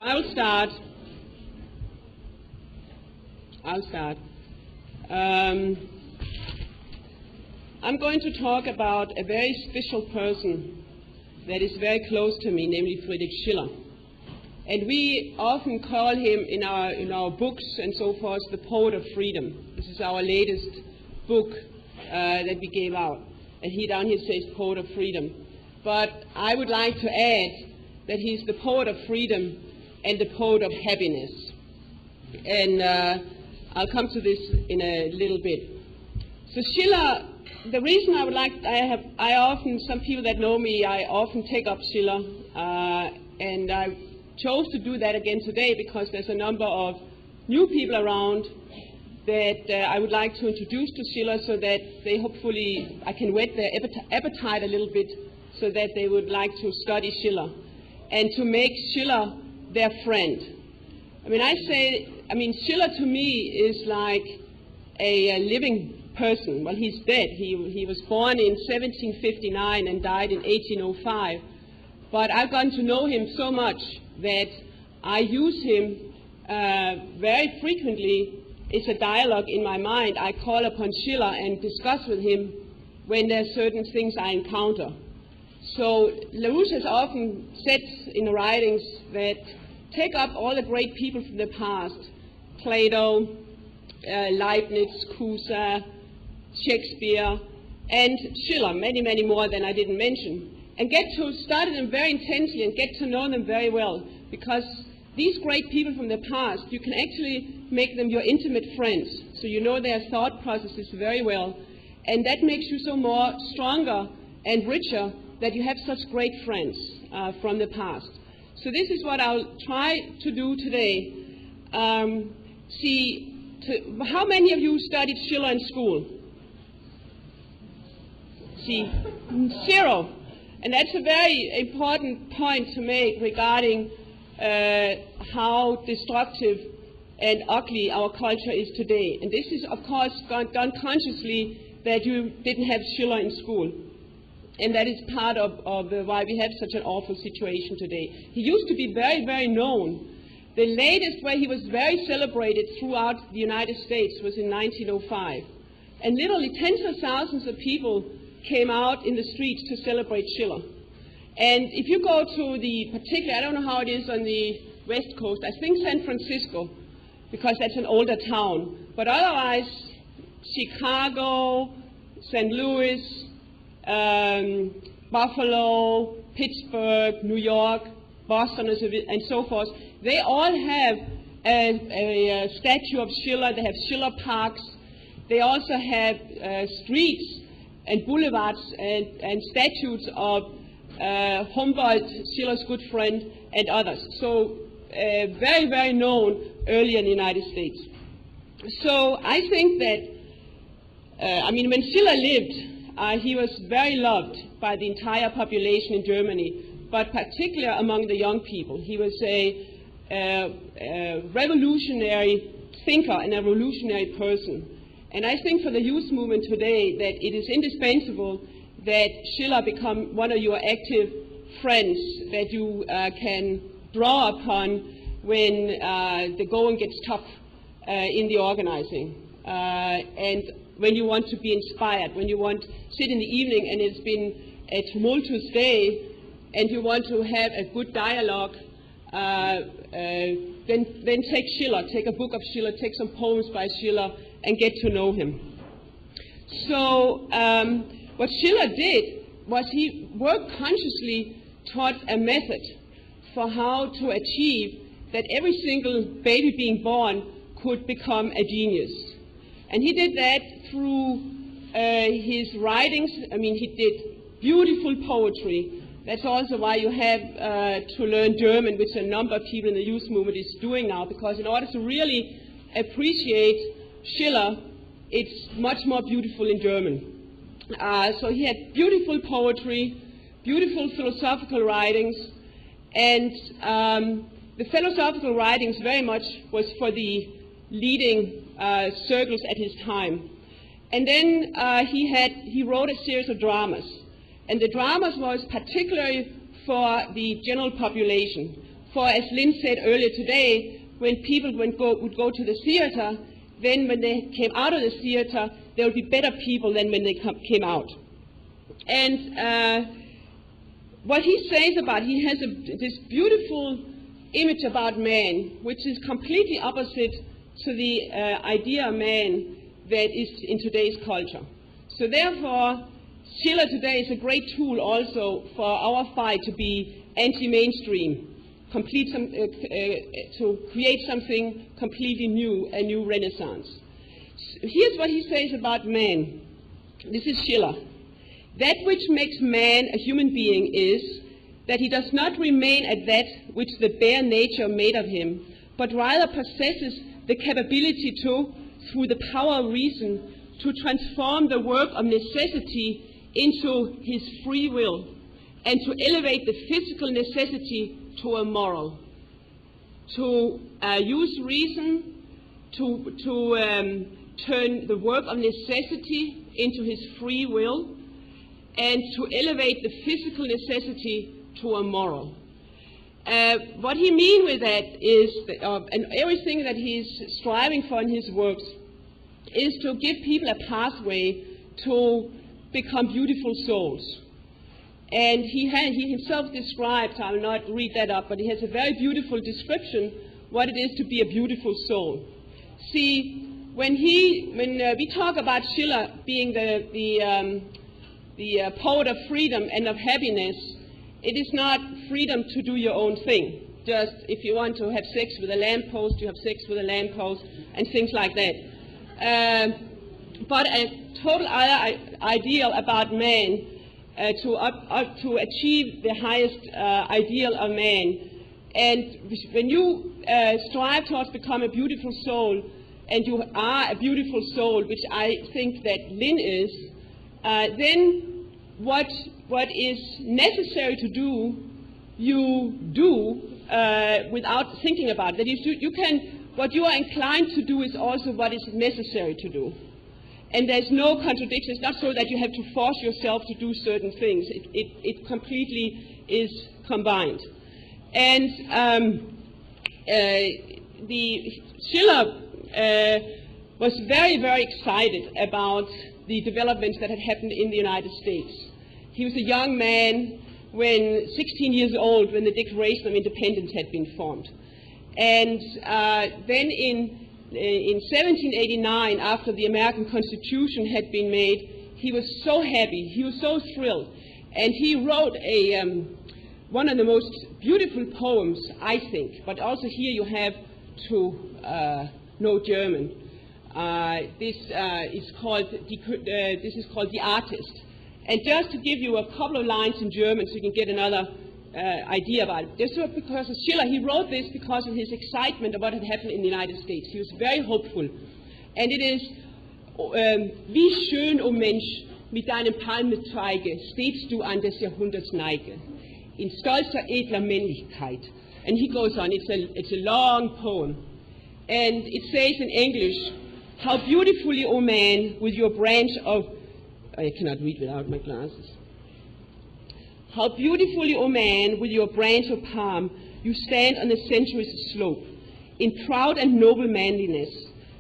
I'll start. I'm going to talk about a very special person that is very close to me, namely Friedrich Schiller. And we often call him in our books and so forth the poet of freedom. This is our latest book that we gave out. And he down here says poet of freedom. But I would like to add that he's the poet of freedom and the poet of happiness. And I'll come to this in a little bit. So Schiller, the reason I would like, some people that know me, I often take up Schiller, and I chose to do that again today because there's a number of new people around that I would like to introduce to Schiller so that they hopefully, I can whet their appetite a little bit so that they would like to study Schiller and to make Schiller their friend. Schiller to me is like a living person. Well, he's dead. He was born in 1759 and died in 1805. But I've gotten to know him so much that I use him very frequently. It's a dialogue in my mind. I call upon Schiller and discuss with him when there are certain things I encounter. So LaRouche has often said in the writings that take up all the great people from the past, Plato, Leibniz, Cusa, Shakespeare, and Schiller, many, many more than I didn't mention, and get to study them very intensely and get to know them very well, because these great people from the past, you can actually make them your intimate friends, so you know their thought processes very well, and that makes you so more stronger and richer that you have such great friends from the past. So this is what I'll try to do today. How many of you studied Schiller in school? Zero. And that's a very important point to make regarding how destructive and ugly our culture is today. And this is, of course, done consciously that you didn't have Schiller in school. And that is part of why we have such an awful situation today. He used to be very, very known. The latest where he was very celebrated throughout the United States was in 1905. And literally tens of thousands of people came out in the streets to celebrate Schiller. And if you go to I don't know how it is on the West Coast, I think San Francisco, because that's an older town. But otherwise, Chicago, St. Louis, Buffalo, Pittsburgh, New York, Boston, and so forth, they all have a statue of Schiller. They have Schiller parks. They also have streets and boulevards and statues of Humboldt, Schiller's good friend, and others. So very, very known early in the United States. So I think that, when Schiller lived, he was very loved by the entire population in Germany, but particularly among the young people. He was a revolutionary thinker and a revolutionary person. And I think for the youth movement today that it is indispensable that Schiller become one of your active friends that you can draw upon when the going gets tough in the organizing. And when you want to be inspired, when you want to sit in the evening and it's been a tumultuous day and you want to have a good dialogue, then take Schiller, take a book of Schiller, take some poems by Schiller and get to know him. So what Schiller did was he worked consciously towards a method for how to achieve that every single baby being born could become a genius. And he did that through his writings. He did beautiful poetry. That's also why you have to learn German, which a number of people in the youth movement is doing now, because in order to really appreciate Schiller, it's much more beautiful in German. So he had beautiful poetry, beautiful philosophical writings, and the philosophical writings very much was for the leading circles at his time. And then he wrote a series of dramas. And the dramas was particularly for the general population, For as Lynn said earlier today, when people would go to the theater, then when they came out of the theater, there would be better people than when they came out. And what he says about, he has this beautiful image about man, which is completely opposite to the idea of man that is in today's culture. So therefore, Schiller today is a great tool also for our fight to be anti-mainstream, to create something completely new, a new renaissance. Here's what he says about man. This is Schiller. That which makes man a human being is that he does not remain at that which the bare nature made of him, but rather possesses the capability to, through the power of reason, to transform the work of necessity into his free will, and to elevate the physical necessity to a moral. To use reason to turn the work of necessity into his free will, and to elevate the physical necessity to a moral. What he means with that is, and everything that he's striving for in his works, is to give people a pathway to become beautiful souls. And he himself describes, I will not read that up, but he has a very beautiful description what it is to be a beautiful soul. See, when we talk about Schiller being the poet of freedom and of happiness, it is not freedom to do your own thing. Just if you want to have sex with a lamppost, you have sex with a lamppost, and things like that. But a total other ideal about man, to achieve the highest ideal of man. And when you strive towards become a beautiful soul, and you are a beautiful soul, which I think that Lynn is, then what is necessary to do, you do without thinking about it. That is, you can, what you are inclined to do is also what is necessary to do. And there's no contradiction. It's not so that you have to force yourself to do certain things. It completely is combined. And Schiller was very, very excited about the developments that had happened in the United States. He was a young man when, 16 years old, when the Declaration of Independence had been formed. And then in 1789, after the American Constitution had been made, he was so happy, he was so thrilled, and he wrote one of the most beautiful poems, I think, but also here you have to know German. This is called The Artist. And just to give you a couple of lines in German so you can get another idea about it. This was because of Schiller. He wrote this because of his excitement of what had happened in the United States. He was very hopeful. And it is, wie schön, o Mensch, mit deinem Palmezweige stehst du an des Jahrhunderts Neige, in stolzer, edler Männlichkeit. And he goes on. It's a long poem. And it says in English, how beautifully, O man, with your branch of... I cannot read without my glasses. How beautifully, O man, with your branch of palm, you stand on the century's slope, in proud and noble manliness,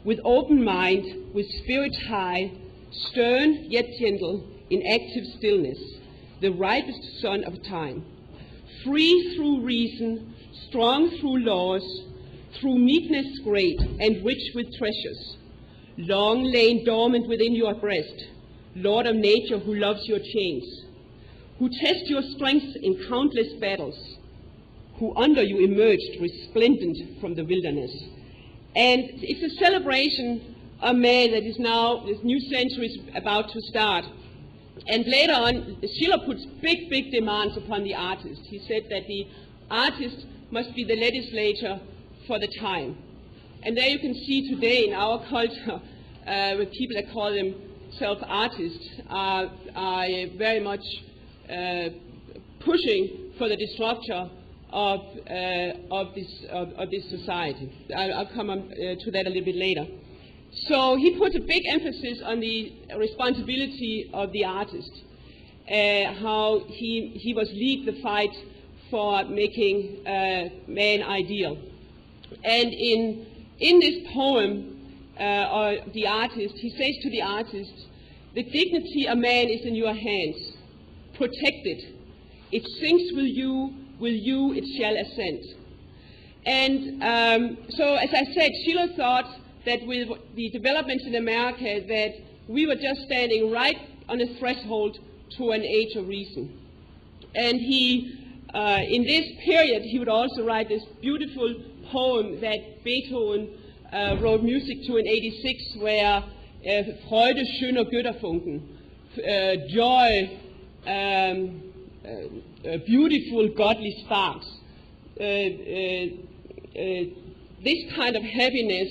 with open mind, with spirit high, stern yet gentle, in active stillness, the ripest son of time. Free through reason, strong through laws, through meekness great, and rich with treasures, long lain dormant within your breast, Lord of nature who loves your chains, who test your strength in countless battles, who under you emerged resplendent from the wilderness. And it's a celebration of man that is now, this new century is about to start. And later on, Schiller puts big, big demands upon the artist. He said that the artist must be the legislator for the time. And there you can see today in our culture, with people that call themselves artists, are very much pushing for the destruction of this society. I'll come on to that a little bit later. So he put a big emphasis on the responsibility of the artist, how he must lead the fight for making man ideal. And in this poem, the artist, he says to the artist, "The dignity of man is in your hands. Protect it. It sinks with you it shall ascend." And so, as I said, Schiller thought that with the developments in America, that we were just standing right on the threshold to an age of reason. And he, in this period, he would also write this beautiful poem that Beethoven wrote music to in '86, where Freude schöner Götterfunken, joy, beautiful godly sparks, this kind of happiness,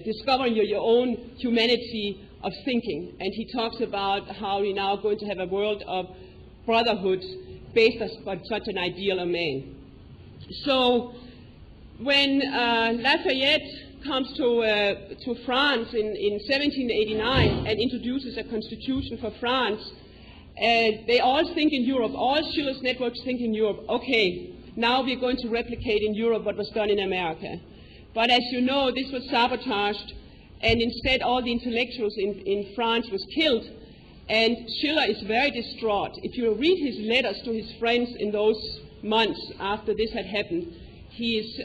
discovering your own humanity of thinking. And he talks about how we're now going to have a world of brotherhood based on such an ideal of man. So when Lafayette comes to France in 1789 and introduces a constitution for France, they all think in Europe, all Schiller's networks think in Europe, okay, now we're going to replicate in Europe what was done in America. But as you know, this was sabotaged, and instead all the intellectuals in France was killed, and Schiller is very distraught. If you read his letters to his friends in those months after this had happened, he is,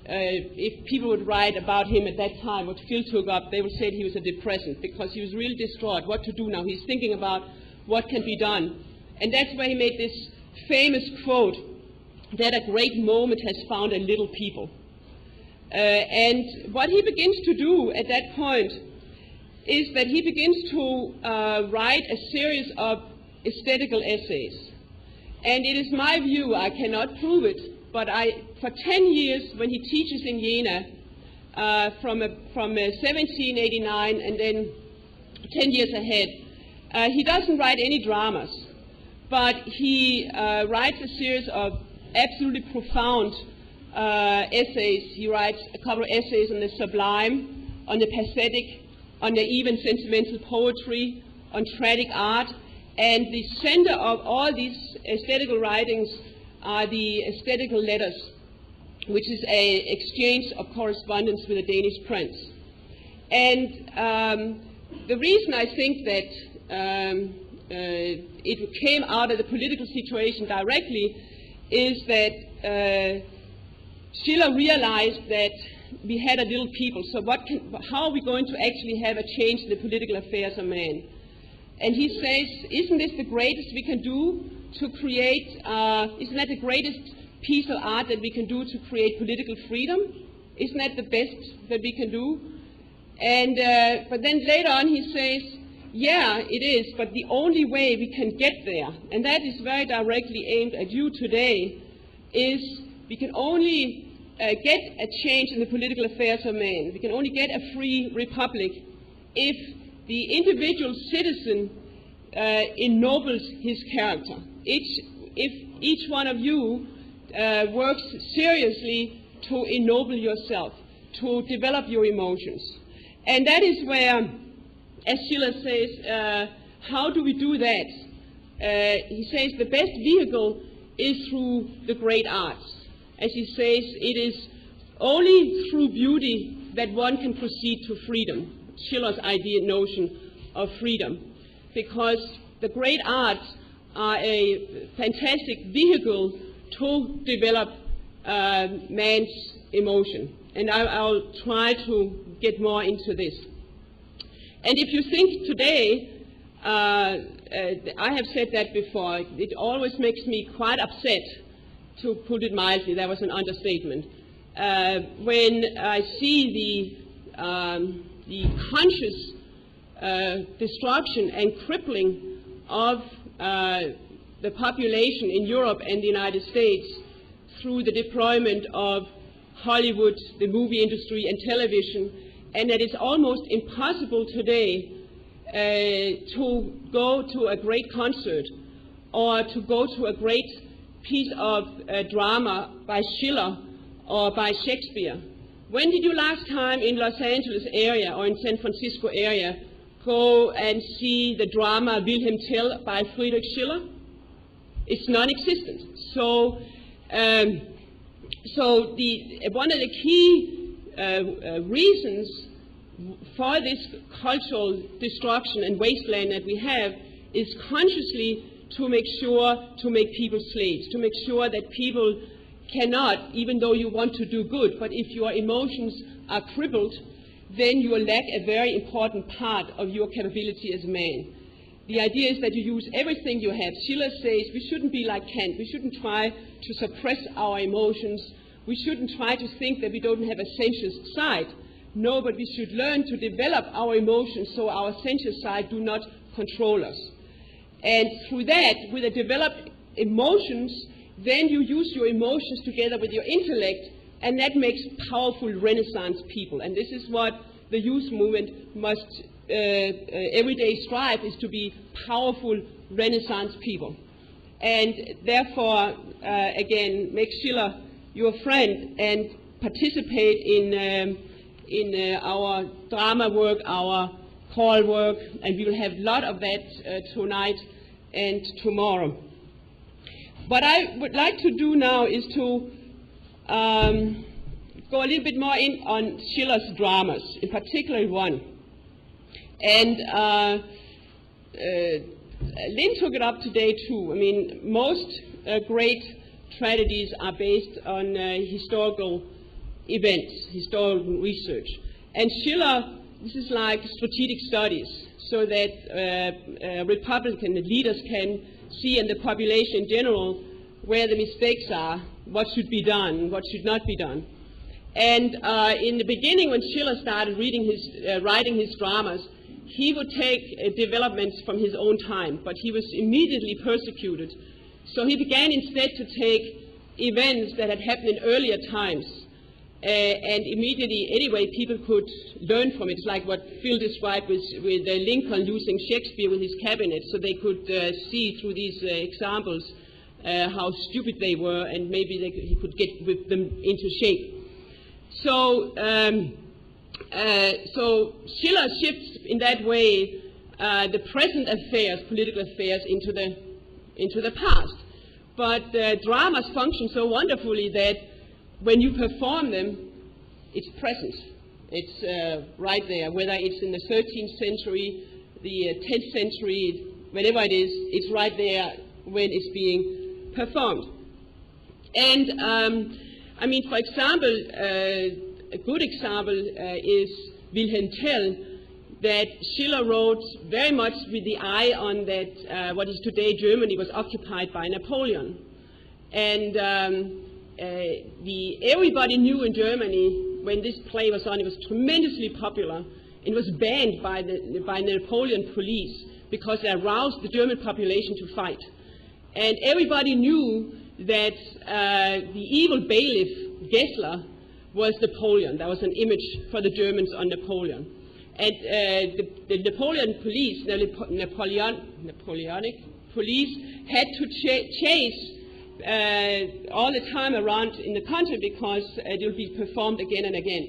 if people would write about him at that time, what Phil took up, they would say he was a depressant, because he was really distraught. What to do now? He's thinking about what can be done. And that's why he made this famous quote, that a great moment has found a little people. And what he begins to do at that point is that he begins to write a series of aesthetical essays. And it is my view, I cannot prove it, but for 10 years when he teaches in Jena, from 1789 and then 10 years ahead, he doesn't write any dramas, but he writes a series of absolutely profound essays. He writes a couple of essays on the sublime, on the pathetic, on the even sentimental poetry, on tragic art, and the center of all these aesthetical writings are the aesthetical letters, which is an exchange of correspondence with the Danish prince. And the reason I think that it came out of the political situation directly is that Schiller realized that we had a little people, so how are we going to actually have a change in the political affairs of man? And he says, isn't this the greatest we can do to create, isn't that the greatest piece of art that we can do to create political freedom? Isn't that the best that we can do? And but then later on he says, yeah, it is, but the only way we can get there, and that is very directly aimed at you today, is we can only get a change in the political affairs of man. We can only get a free republic if the individual citizen ennobles his character. If each one of you works seriously to ennoble yourself, to develop your emotions. And that is where, as Schiller says, how do we do that? He says the best vehicle is through the great arts. As he says, it is only through beauty that one can proceed to freedom. Schiller's notion of freedom, because the great arts are a fantastic vehicle to develop man's emotion. And I'll try to get more into this. And if you think today, I have said that before, it always makes me quite upset, to put it mildly. That was an understatement. When I see the conscious destruction and crippling of the population in Europe and the United States through the deployment of Hollywood, the movie industry, and television, and that it's almost impossible today to go to a great concert or to go to a great piece of drama by Schiller or by Shakespeare. When did you last time in Los Angeles area or in San Francisco area go and see the drama Wilhelm Tell by Friedrich Schiller? It's non-existent. So, one of the key reasons for this cultural destruction and wasteland that we have is consciously to make people slaves, to make sure that people cannot, even though you want to do good, but if your emotions are crippled, then you lack a very important part of your capability as a man. The idea is that you use everything you have. Schiller says we shouldn't be like Kant. We shouldn't try to suppress our emotions. We shouldn't try to think that we don't have a sensuous side. No, but we should learn to develop our emotions so our sensuous side do not control us. And through that, with the developed emotions, then you use your emotions together with your intellect, and that makes powerful Renaissance people. And this is what the youth movement must every day strive, is to be powerful Renaissance people. And therefore, again, make Schiller your friend and participate in our drama work, our choral work, and we will have a lot of that tonight and tomorrow. What I would like to do now is to go a little bit more in on Schiller's dramas, in particular one. And Lynn took it up today too. I mean, most great tragedies are based on historical events, historical research. And Schiller, this is like strategic studies, so that Republican leaders can see in the population in general where the mistakes are, what should be done, what should not be done. And in the beginning, when Schiller started writing his dramas, he would take developments from his own time, but he was immediately persecuted. So he began instead to take events that had happened in earlier times, and immediately, anyway, people could learn from it. It's like what Phil described with Lincoln using Shakespeare with his cabinet, so they could see through these examples how stupid they were, and maybe he could get with them into shape. So Schiller shifts in that way the present affairs, political affairs, into the past. But dramas function so wonderfully that when you perform them, it's present. It's right there, whether it's in the 13th century, the 10th century, whenever it is, it's right there when it's being performed. And I mean, for example, a good example is Wilhelm Tell, that Schiller wrote very much with the eye on that what is today Germany was occupied by Napoleon. And everybody knew in Germany when this play was on, it was tremendously popular. It was banned by the Napoleon police because they aroused the German population to fight. And everybody knew that the evil bailiff, Gessler, was Napoleon. That was an image for the Germans on Napoleon. And the Napoleon police, Napoleonic police, had to chase all the time around in the country because it will be performed again and again.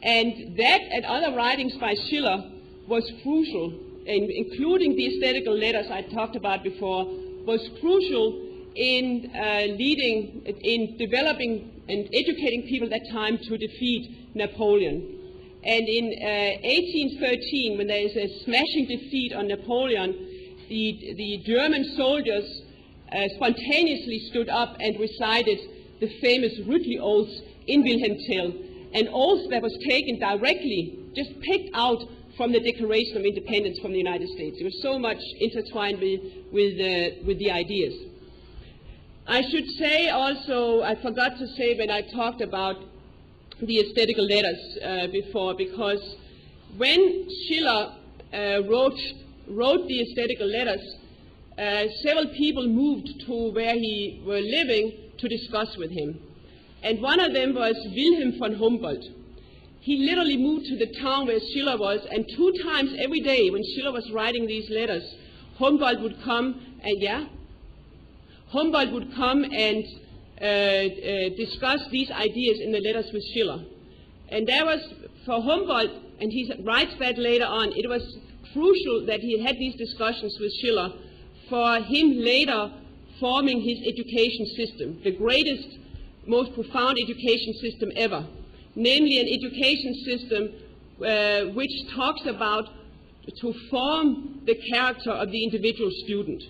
And that and other writings by Schiller was crucial, including the aesthetical letters I talked about before, was crucial in developing and educating people at that time to defeat Napoleon. And in 1813, when there is a smashing defeat on Napoleon, the German soldiers spontaneously stood up and recited the famous Rütli oath in Wilhelm Tell, an oath that was taken directly, just picked out from the Declaration of Independence from the United States. It was so much intertwined with the ideas. I should say also, I forgot to say when I talked about the aesthetical letters before, because when Schiller wrote the aesthetical letters, several people moved to where he were living to discuss with him. And one of them was Wilhelm von Humboldt. He literally moved to the town where Schiller was, and 2 times every day when Schiller was writing these letters, Humboldt would come and, Humboldt would come and discuss these ideas in the letters with Schiller. And there was, for Humboldt, and he writes that later on, it was crucial that he had these discussions with Schiller for him later, forming his education system, the greatest, most profound education system ever, namely an education system which talks about to form the character of the individual student,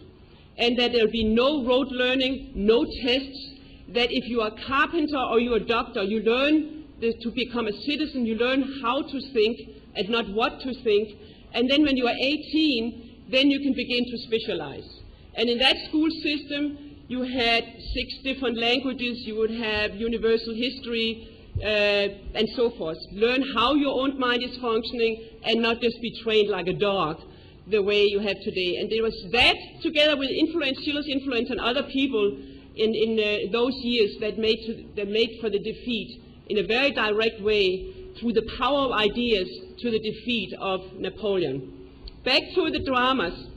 and that there will be no rote learning, no tests, that if you are a carpenter or you're a doctor, you learn to become a citizen, you learn how to think and not what to think, and then when you are 18, then you can begin to specialize. And in that school system, you had 6 different languages, you would have universal history, and so forth. Learn how your own mind is functioning and not just be trained like a dog the way you have today. And there was that, together with influence, Schiller's influence on other people in those years, that made for the defeat in a very direct way through the power of ideas to the defeat of Napoleon. Back to the dramas.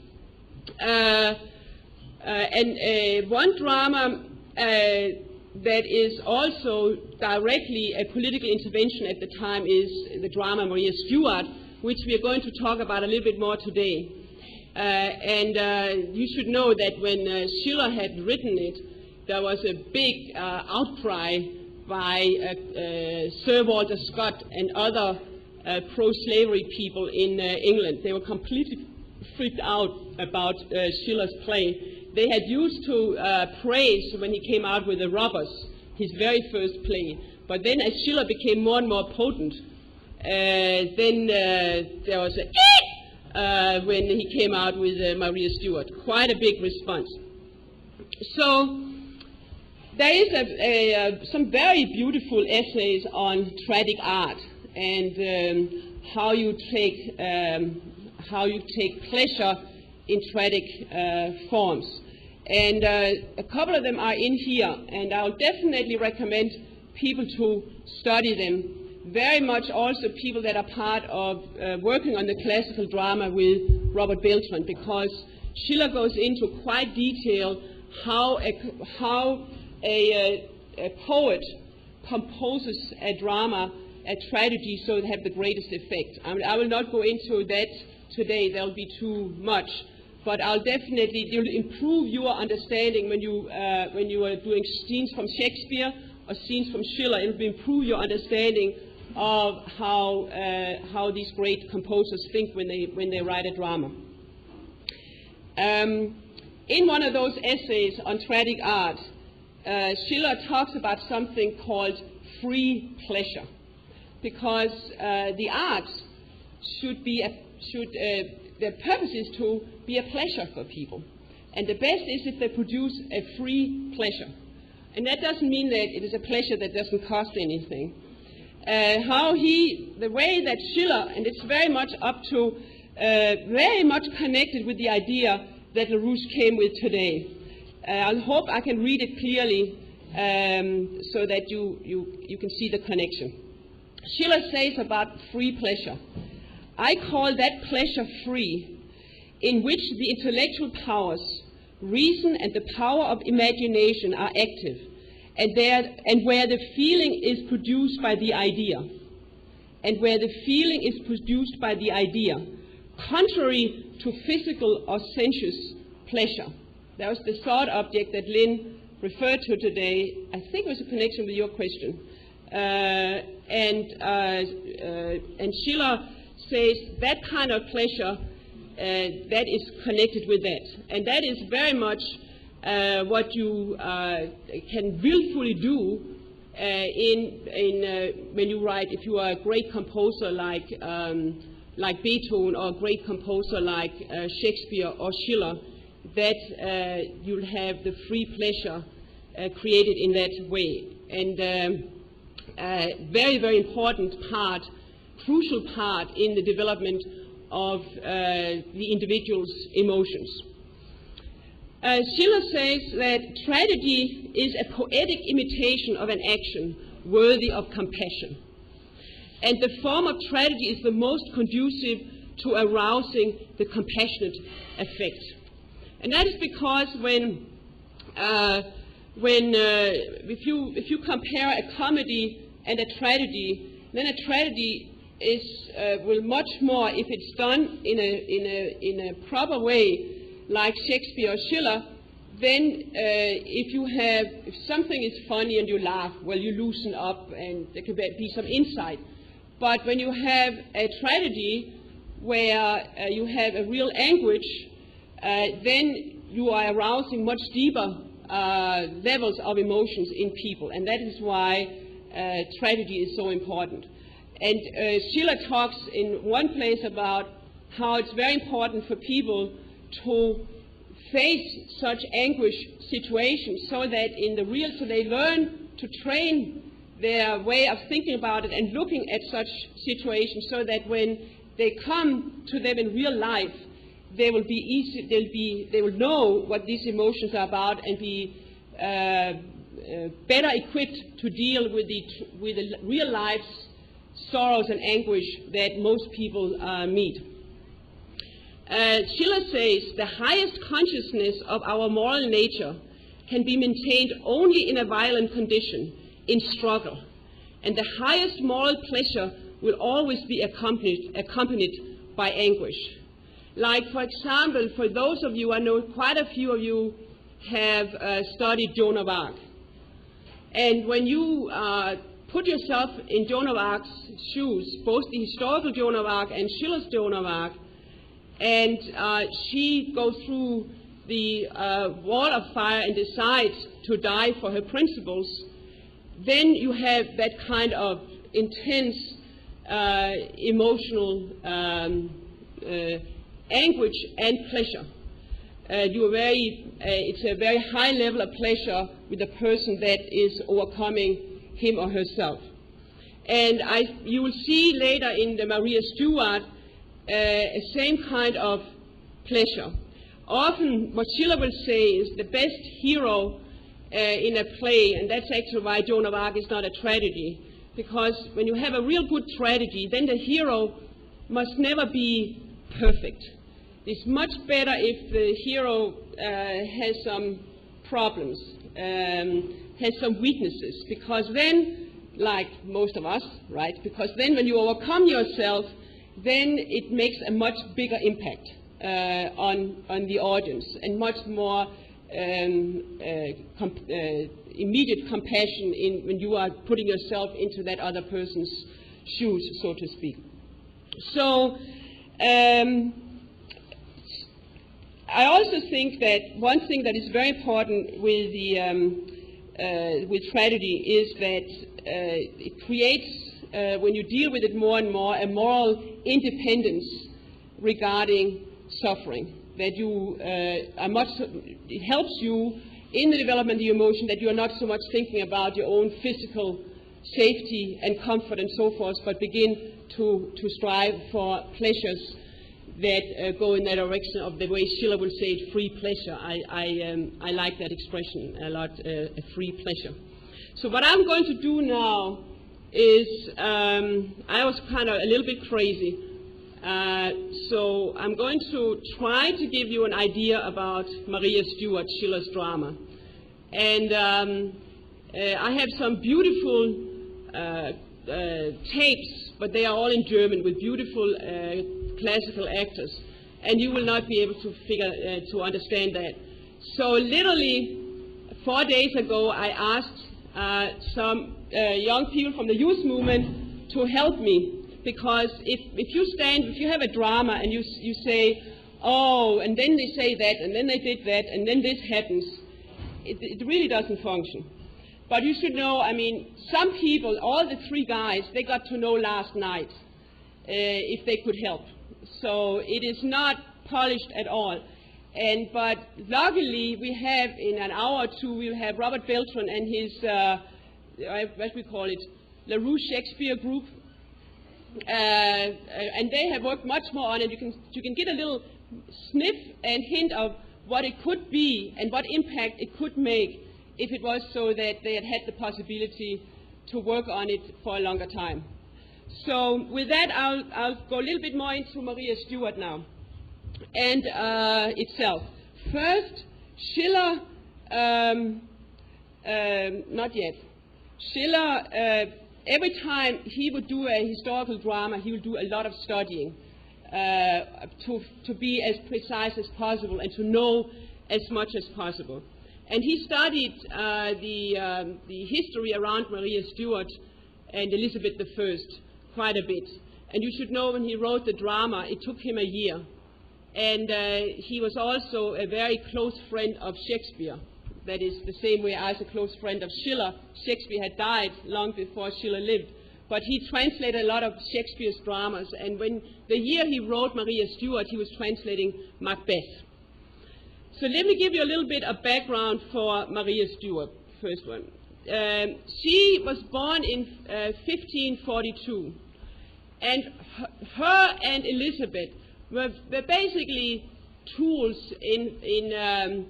One drama that is also directly a political intervention at the time is the drama Maria Stuart, which we are going to talk about a little bit more today. You should know that when Schiller had written it, there was a big outcry by Sir Walter Scott and other pro-slavery people in England. They were completely freaked out about Schiller's play. They had used to praise when he came out with The Robbers, his very first play. But then as Schiller became more and more potent, then there was a when he came out with Maria Stuart. Quite a big response. So there is some very beautiful essays on tragic art and how you take pleasure in tragic forms. And a couple of them are in here, and I'll definitely recommend people to study them. Very much also people that are part of working on the classical drama with Robert Beltran, because Schiller goes into quite detail how a poet composes a drama, a tragedy, so it have the greatest effect. I will not go into that today, that'll be too much. But I'll definitely, it will improve your understanding when you are doing scenes from Shakespeare or scenes from Schiller. It will improve your understanding of how these great composers think when they write a drama. In one of those essays on tragic art, Schiller talks about something called free pleasure, because the arts their purpose is to be a pleasure for people. And the best is if they produce a free pleasure. And that doesn't mean that it is a pleasure that doesn't cost anything. The way that Schiller, and it's very much very much connected with the idea that LaRouche came with today. I hope I can read it clearly so that you can see the connection. Schiller says about free pleasure, I call that pleasure free, in which the intellectual powers, reason and the power of imagination are active, and where the feeling is produced by the idea, contrary to physical or sensuous pleasure. That was the thought object that Lynn referred to today. I think it was a connection with your question. And Schiller says that kind of pleasure that is connected with that. And that is very much what you can willfully do when you write. If you are a great composer like Beethoven, or a great composer like Shakespeare or Schiller, that you'll have the free pleasure created in that way. And very, very important part, crucial part in the development of the individual's emotions. Schiller says that tragedy is a poetic imitation of an action worthy of compassion. And the form of tragedy is the most conducive to arousing the compassionate effect. And that is because if you compare a comedy and a tragedy, then a tragedy will much more, if it's done in a proper way, like Shakespeare or Schiller, then if something is funny and you laugh, well, you loosen up and there could be some insight. But when you have a tragedy where you have a real anguish, then you are arousing much deeper levels of emotions in people, and that is why tragedy is so important. And Schiller talks in one place about how it's very important for people to face such anguish situations so that so they learn to train their way of thinking about it and looking at such situations so that when they come to them in real life, they will know what these emotions are about and be better equipped to deal with the real life's sorrows and anguish that most people meet. Schiller says the highest consciousness of our moral nature can be maintained only in a violent condition, in struggle, and the highest moral pleasure will always be accompanied by anguish. Like, for example, for those of you, I know quite a few of you have studied Joan of Arc. And when you put yourself in Joan of Arc's shoes, both the historical Joan of Arc and Schiller's Joan of Arc, and she goes through the wall of fire and decides to die for her principles, then you have that kind of intense emotional anguish and pleasure. It's a very high level of pleasure with the person that is overcoming him or herself. And you will see later in the Maria Stuart a same kind of pleasure. Often what Schiller will say is the best hero in a play, and that's actually why Joan of Arc is not a tragedy, because when you have a real good tragedy, then the hero must never be perfect. It's much better if the hero has some problems, has some weaknesses, because then, like most of us, right, because then when you overcome yourself, then it makes a much bigger impact on the audience and much more immediate compassion when you are putting yourself into that other person's shoes, so to speak. So I also think that one thing that is very important with tragedy is that it creates, when you deal with it more and more, a moral independence regarding suffering. That it helps you in the development of your emotion, that you are not so much thinking about your own physical safety and comfort and so forth, but begin to strive for pleasures that go in that direction of the way Schiller will say it, free pleasure. I like that expression a lot, a free pleasure. So what I'm going to do now is, I was kind of a little bit crazy, so I'm going to try to give you an idea about Maria Stuart, Schiller's drama. And I have some beautiful tapes, but they are all in German with beautiful classical actors, and you will not be able to understand that. So literally 4 days ago, I asked some young people from the youth movement to help me, because if you have a drama and you say, oh, and then they say that, and then they did that, and then this happens, it really doesn't function. But you should know, I mean, some people, all the three guys, they got to know last night if they could help. So it is not polished at all. But luckily, we have in an hour or two, we'll have Robert Beltran and his, what we call it, LaRue Shakespeare group. And they have worked much more on it. You can get a little sniff and hint of what it could be and what impact it could make if it was so that they had the possibility to work on it for a longer time. So with that, I'll go a little bit more into Maria Stuart now and itself. First, Schiller, not yet. Schiller, every time he would do a historical drama, he would do a lot of studying to be as precise as possible and to know as much as possible. And he studied the history around Maria Stuart and Elizabeth I quite a bit. And you should know when he wrote the drama, it took him a year. And he was also a very close friend of Shakespeare. That is the same way as a close friend of Schiller. Shakespeare had died long before Schiller lived. But he translated a lot of Shakespeare's dramas. And when the year he wrote Maria Stuart, he was translating Macbeth. So let me give you a little bit of background for Maria Stuart, first one. She was born in 1542. And her and Elizabeth were basically tools in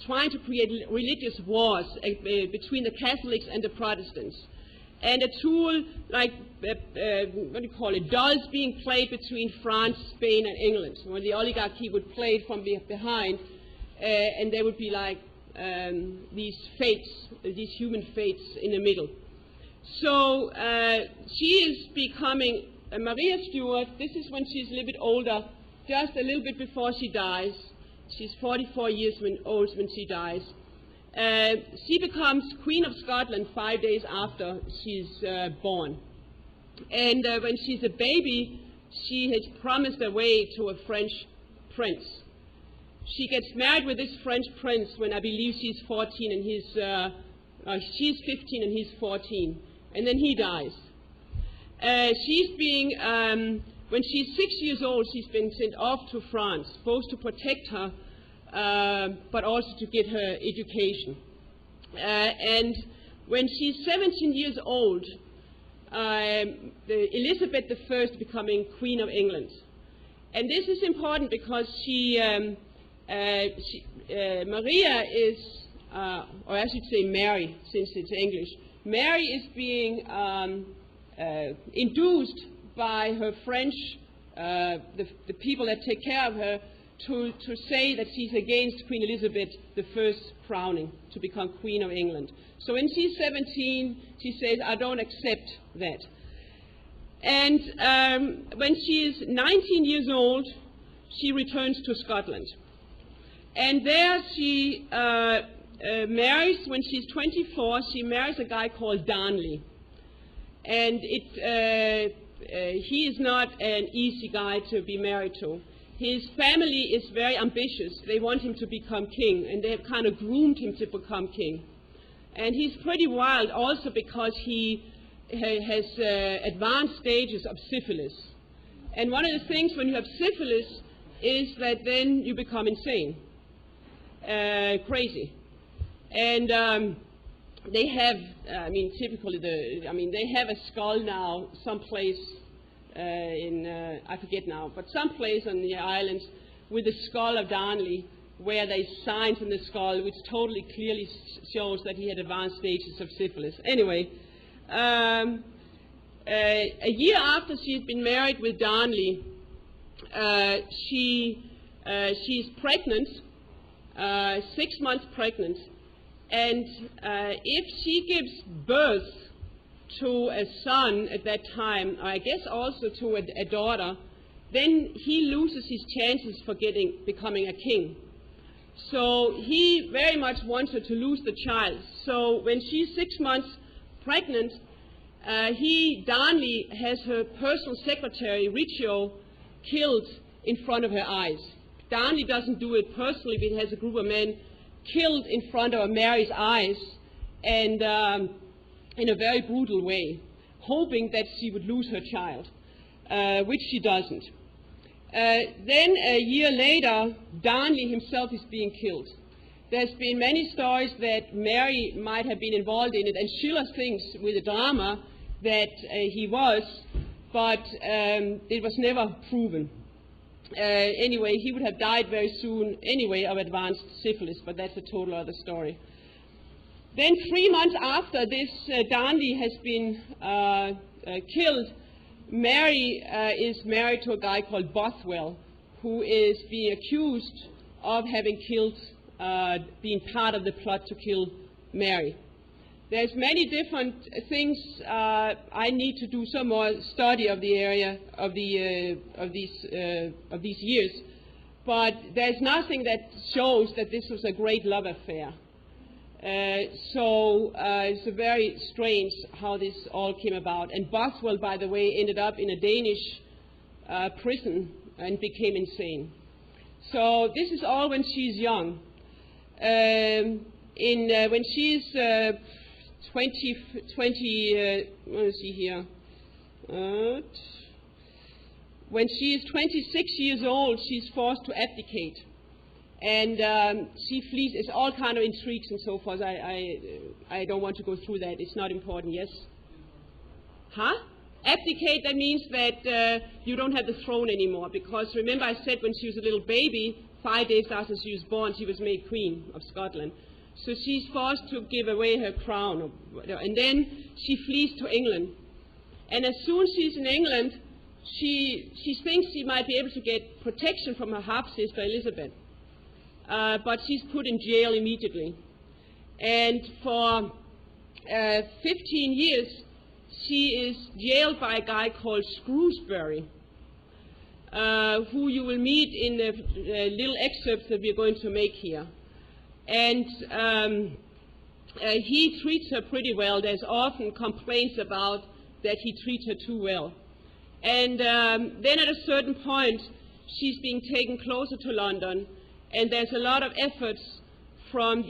trying to create religious wars between the Catholics and the Protestants. And a tool like, what do you call it, dolls being played between France, Spain, and England, where the oligarchy would play from behind, and there would be like these fates, these human fates in the middle. So she is becoming Maria Stuart. This is when she's a little bit older, just a little bit before she dies. She's 44 years old when she dies. She becomes Queen of Scotland 5 days after she's born. And when she's a baby, she has promised a way to a French prince. She gets married with this French prince when I believe she's 14 and she's 15 and he's 14. And then he dies. When she's 6 years old, she's been sent off to France, both to protect her, but also to get her education. And when she's 17 years old, Elizabeth I becoming Queen of England. And this is important because Maria is, or I should say Mary, since it's English, Mary is being induced by her French, the people that take care of her, to say that she's against Queen Elizabeth I's crowning to become Queen of England. So when she's 17, she says, I don't accept that. And when she's 19 years old, she returns to Scotland. And there she marries, when she's 24, she marries a guy called Darnley. And he is not an easy guy to be married to. His family is very ambitious. They want him to become king, and they have kind of groomed him to become king. And he's pretty wild also because he has advanced stages of syphilis. And one of the things when you have syphilis is that then you become insane, crazy. And they have, typically they have a skull now someplace I forget now, but someplace on the islands with the skull of Darnley, where there's signs in the skull which totally clearly shows that he had advanced stages of syphilis. Anyway, a year after she's been married with Darnley, she's pregnant, 6 months pregnant, and if she gives birth to a son at that time, I guess also to a daughter, then he loses his chances for becoming a king. So he very much wants her to lose the child. So when she's 6 months pregnant, Darnley has her personal secretary, Riccio, killed in front of her eyes. Darnley doesn't do it personally, but he has a group of men killed in front of Mary's eyes, and in a very brutal way, hoping that she would lose her child, which she doesn't. Then a year later, Darnley himself is being killed. There's been many stories that Mary might have been involved in it, and Schiller thinks with the drama that he was, but it was never proven. Anyway, he would have died very soon anyway of advanced syphilis, but that's a total other story. Then 3 months after this, Darnley has been killed, Mary is married to a guy called Bothwell, who is being accused of having killed, being part of the plot to kill Mary. There's many different things. I need to do some more study of the area of these years. but there's nothing that shows that this was a great love affair. So it's very strange how this all came about. And Boswell, by the way, ended up in a Danish prison and became insane. So this is all when she's young. When she's 20, let me see here. When she is 26 years old, she's forced to abdicate. And she flees. It's all kind of intrigues and so forth. I don't want to go through that. It's not important. Yes? Huh? Abdicate, that means that you don't have the throne anymore. Because remember I said when she was a little baby, 5 days after she was born, she was made Queen of Scotland. So she's forced to give away her crown. And then she flees to England. And as soon as she's in England, she thinks she might be able to get protection from her half-sister Elizabeth. But she's put in jail immediately. And for 15 years, she is jailed by a guy called Shrewsbury, who you will meet in the little excerpts that we're going to make here. And he treats her pretty well. There's often complaints about that he treats her too well. And then at a certain point, she's being taken closer to London, and there's a lot of efforts from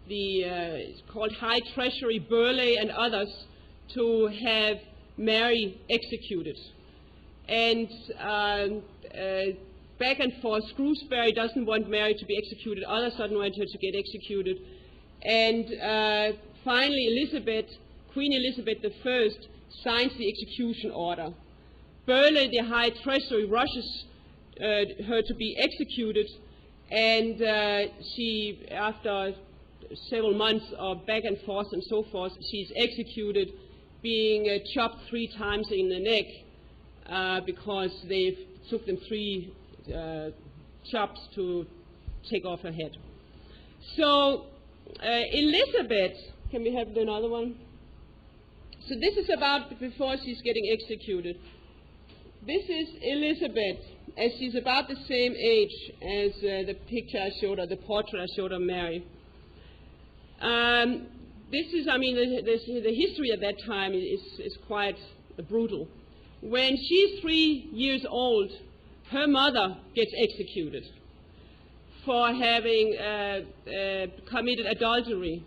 it's called High Treasury, Burleigh and others, to have Mary executed. And back and forth, Shrewsbury doesn't want Mary to be executed, others don't want her to get executed. And finally Elizabeth, Queen Elizabeth I, signs the execution order. Burleigh, the High Treasury, rushes her to be executed, and she, after several months of back and forth and so forth, she's executed, being chopped 3 times in the neck because they took them 3 chops to take off her head. So Elizabeth, can we have another one? So this is about before she's getting executed. This is Elizabeth, as she's about the same age as the picture I showed her, the portrait I showed of Mary. This is, I mean, the history at that time is quite brutal. When she's 3 years old, her mother gets executed for having committed adultery.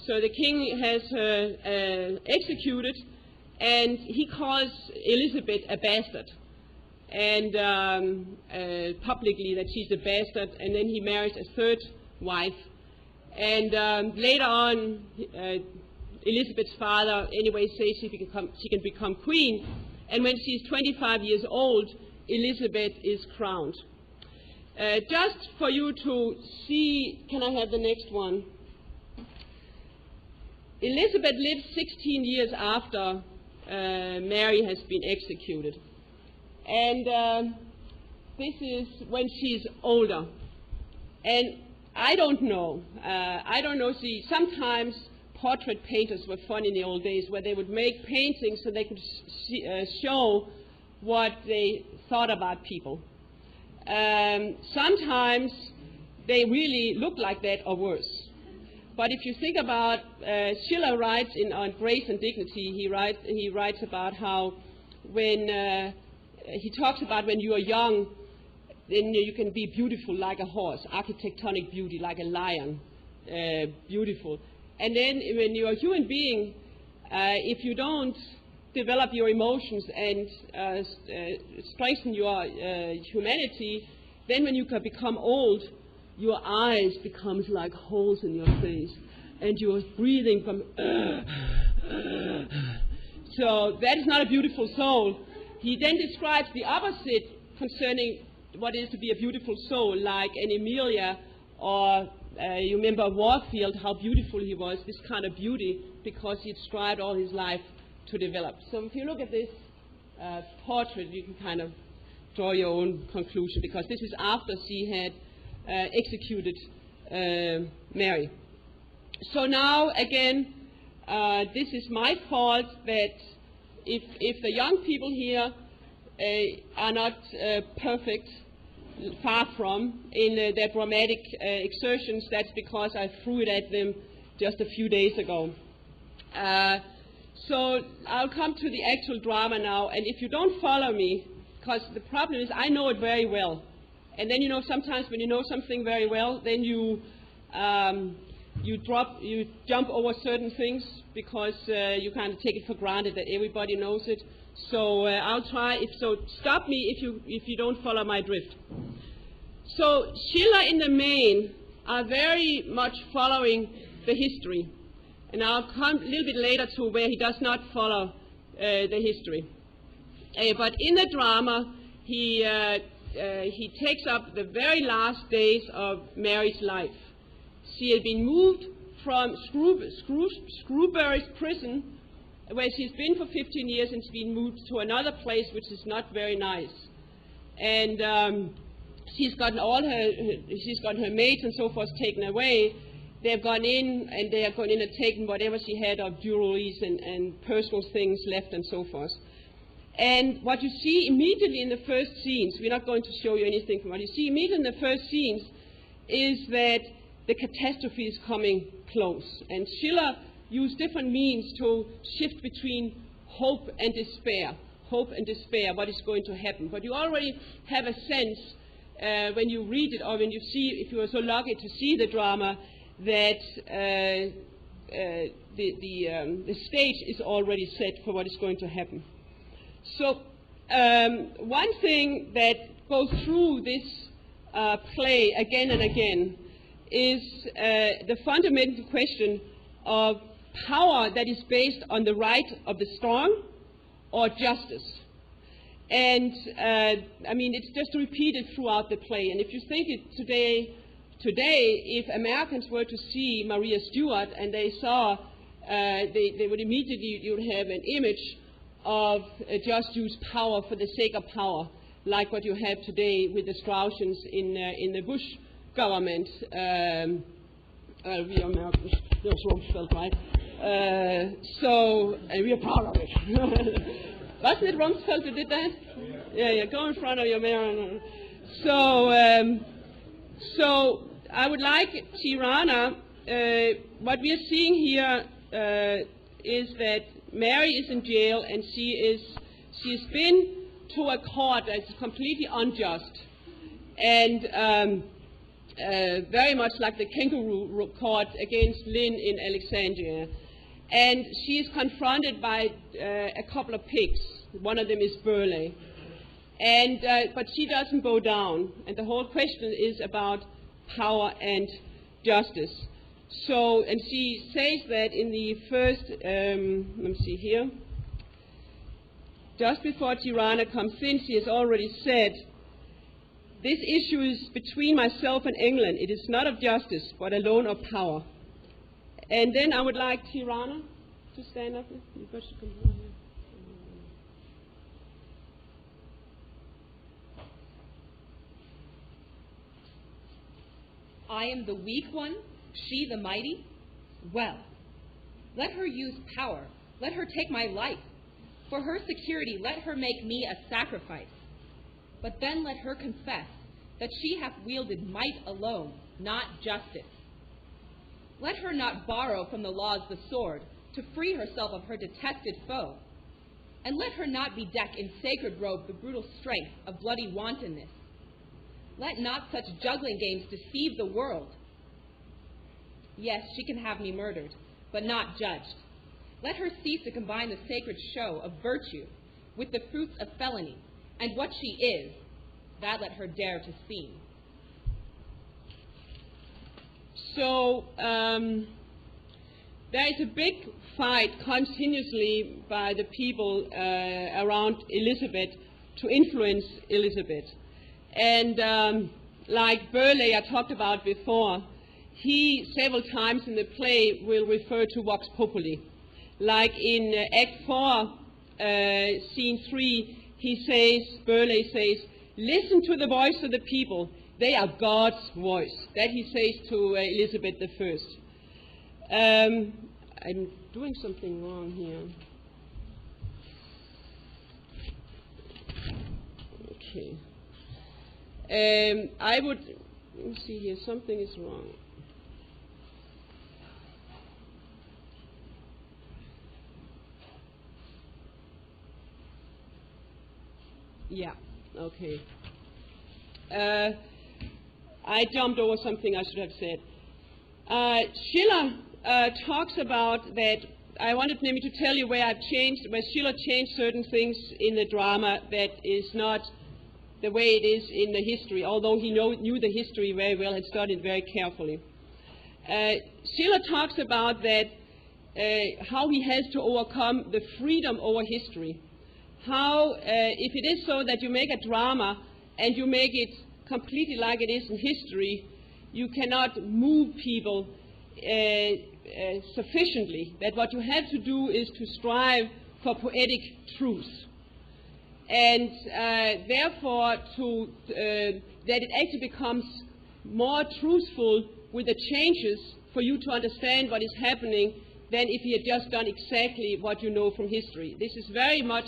So the king has her executed, and he calls Elizabeth a bastard, and publicly that she's a bastard, and then he marries a 3rd wife. And later on, Elizabeth's father anyway says she can become queen, and when she's 25 years old, Elizabeth is crowned. Just for you to see, can I have the next one? Elizabeth lived 16 years after Mary has been executed. And this is when she's older. And I don't know. See, sometimes portrait painters were fun in the old days, where they would make paintings so they could show what they thought about people. Sometimes they really looked like that or worse. But if you think about, Schiller writes on Grace and Dignity, he writes about how when he talks about when you are young, then you can be beautiful like a horse, architectonic beauty like a lion, beautiful. And then when you're a human being, if you don't develop your emotions and strengthen your humanity, then when you become old, your eyes becomes like holes in your face, and you're breathing from so that is not a beautiful soul. He then describes the opposite concerning what is to be a beautiful soul, like an Emilia, or you remember Warfield, how beautiful he was, this kind of beauty, because he had strived all his life to develop. So if you look at this portrait, you can kind of draw your own conclusion, because this is after she had executed Mary. So now again, this is my fault that if the young people here are not perfect, far from in their dramatic exertions. That's because I threw it at them just a few days ago. So I'll come to the actual drama now, and if you don't follow me, because the problem is I know it very well, and then sometimes when you know something very well, then you jump over certain things because you kind of take it for granted that everybody knows it. So I'll try. Stop me if you don't follow my drift. So Schiller, in the main, are very much following the history. And I'll come a little bit later to where he does not follow the history. But in the drama, he takes up the very last days of Mary's life. She had been moved from Shrewsbury's prison, where she's been for 15 years, and she's been moved to another place which is not very nice. And she's gotten her maids and so forth taken away. They've gone in and taken whatever she had of jewelries and personal things left and so forth. And what you see immediately in the first scenes, we're not going to show you anything from what you see immediately in the first scenes, is that the catastrophe is coming close. And Schiller used different means to shift between hope and despair, what is going to happen. But you already have a sense when you read it, or when you see, if you are so lucky to see the drama, that the stage is already set for what is going to happen. So one thing that goes through this play again and again is the fundamental question of power that is based on the right of the strong or justice. And it's just repeated throughout the play. And if you think it today, if Americans were to see Maria Stuart and they saw, they would immediately, you would have an image of just use power for the sake of power, like what you have today with the Straussians in the Bush government. We Americans, there's Rumsfeld, right? And we are proud of it. Wasn't it Rumsfeld who did that? Yeah, go in front of your mayor. So I would like Tirana, what we are seeing here is that Mary is in jail, and she's been to a court that's completely unjust, and very much like the kangaroo court against Leni in Alexandria. And she is confronted by a couple of pigs. One of them is Burleigh. But she doesn't bow down, and the whole question is about power and justice. So, and she says that in the first, let me see here, just before Tirana comes in, she has already said, "This issue is between myself and England. It is not of justice, but alone of power." And then I would like Tirana to stand up. You first come here. I am the weak one, she the mighty? Well, let her use power. Let her take my life. For her security, let her make me a sacrifice. But then let her confess that she hath wielded might alone, not justice. Let her not borrow from the laws the sword to free herself of her detested foe. And let her not bedeck in sacred robe the brutal strength of bloody wantonness. Let not such juggling games deceive the world. Yes, she can have me murdered, but not judged. Let her cease to combine the sacred show of virtue with the fruits of felony, and what she is, that let her dare to seem. So there is a big fight continuously by the people around Elizabeth to influence Elizabeth. And like Burleigh I talked about before, he several times in the play will refer to Vox Populi. Like in Act 4, Scene 3, Burleigh says, "Listen to the voice of the people. They are God's voice." That he says to Elizabeth I. I'm doing something wrong here. Okay. I would, let me see here, something is wrong. Yeah, okay. I jumped over something I should have said. Schiller talks about that. I wanted maybe to tell you where Schiller changed certain things in the drama that is not the way it is in the history, although he knew the history very well, had studied very carefully. Schiller talks about that, how he has to overcome the freedom over history. How, if it is so that you make a drama and you make it completely like it is in history, you cannot move people sufficiently, that what you have to do is to strive for poetic truth. And therefore, that it actually becomes more truthful with the changes for you to understand what is happening than if he had just done exactly what you know from history. This is very much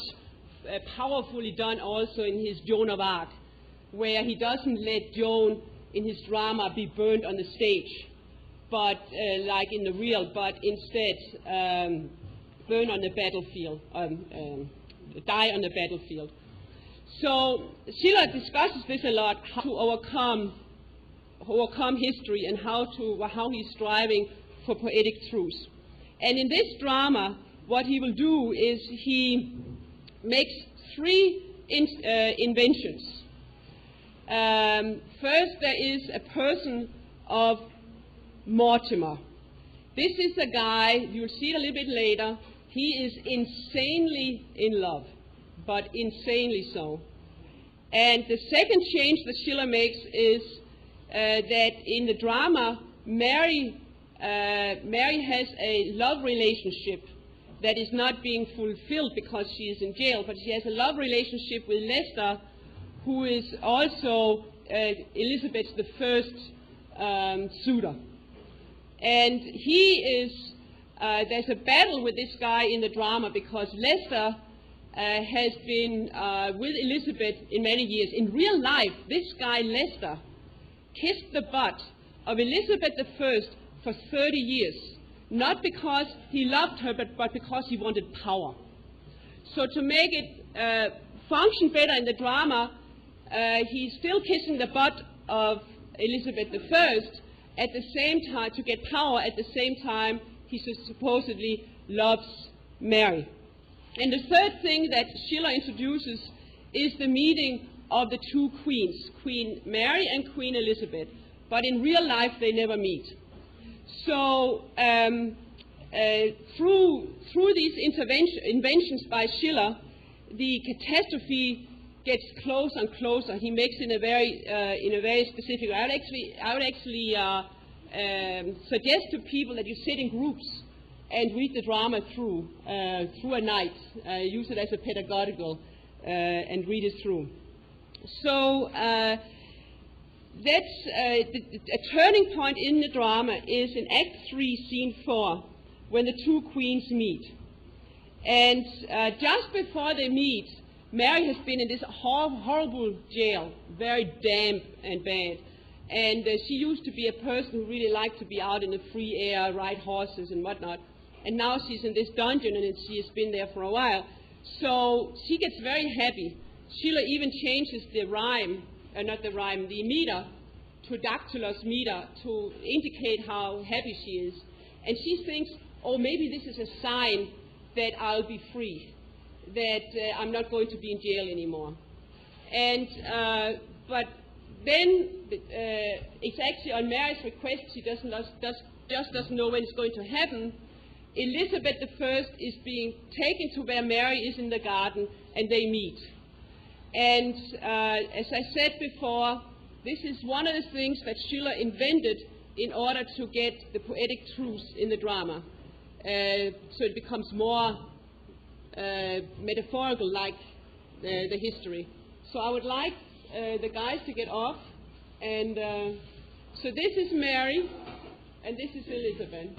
powerfully done also in his Joan of Arc, where he doesn't let Joan in his drama be burned on the stage, but like in the real, but instead burn on the battlefield, die on the battlefield. So Schiller discusses this a lot, how to overcome history and how he's striving for poetic truth. And in this drama, what he will do is he makes three inventions. First, there is a person of Mortimer. This is a guy, you'll see it a little bit later, he is insanely in love, but insanely so. And the second change that Schiller makes is that in the drama, Mary has a love relationship that is not being fulfilled because she is in jail, but she has a love relationship with Leicester, who is also Elizabeth's the first suitor. And he is, there's a battle with this guy in the drama because Leicester has been with Elizabeth in many years. In real life, this guy Leicester kissed the butt of Elizabeth I for 30 years. Not because he loved her, but because he wanted power. So to make it function better in the drama, he's still kissing the butt of Elizabeth I at the same time, to get power. At the same time, he supposedly loves Mary. And the third thing that Schiller introduces is the meeting of the two queens, Queen Mary and Queen Elizabeth. But in real life, they never meet. So through these inventions by Schiller, the catastrophe gets closer and closer. He makes it in a very specific way. I would actually suggest to people that you sit in groups and read the drama through a night. Use it as a pedagogical and read it through. So. That's a turning point in the drama is in Act 3, Scene 4, when the two queens meet. And just before they meet, Mary has been in this horrible jail, very damp and bad. And she used to be a person who really liked to be out in the free air, ride horses and whatnot. And now she's in this dungeon, and she has been there for a while. So she gets very happy. Schiller even changes the rhyme. The meter to dactylus meter to indicate how happy she is. And she thinks, oh, maybe this is a sign that I'll be free, that I'm not going to be in jail anymore. And, but then it's actually on Mary's request, she just doesn't know when it's going to happen. Elizabeth I is being taken to where Mary is in the garden, and they meet. And as I said before, this is one of the things that Schiller invented in order to get the poetic truth in the drama. So it becomes more metaphorical, like the history. So I would like the guys to get off. And so this is Mary, and this is Elizabeth.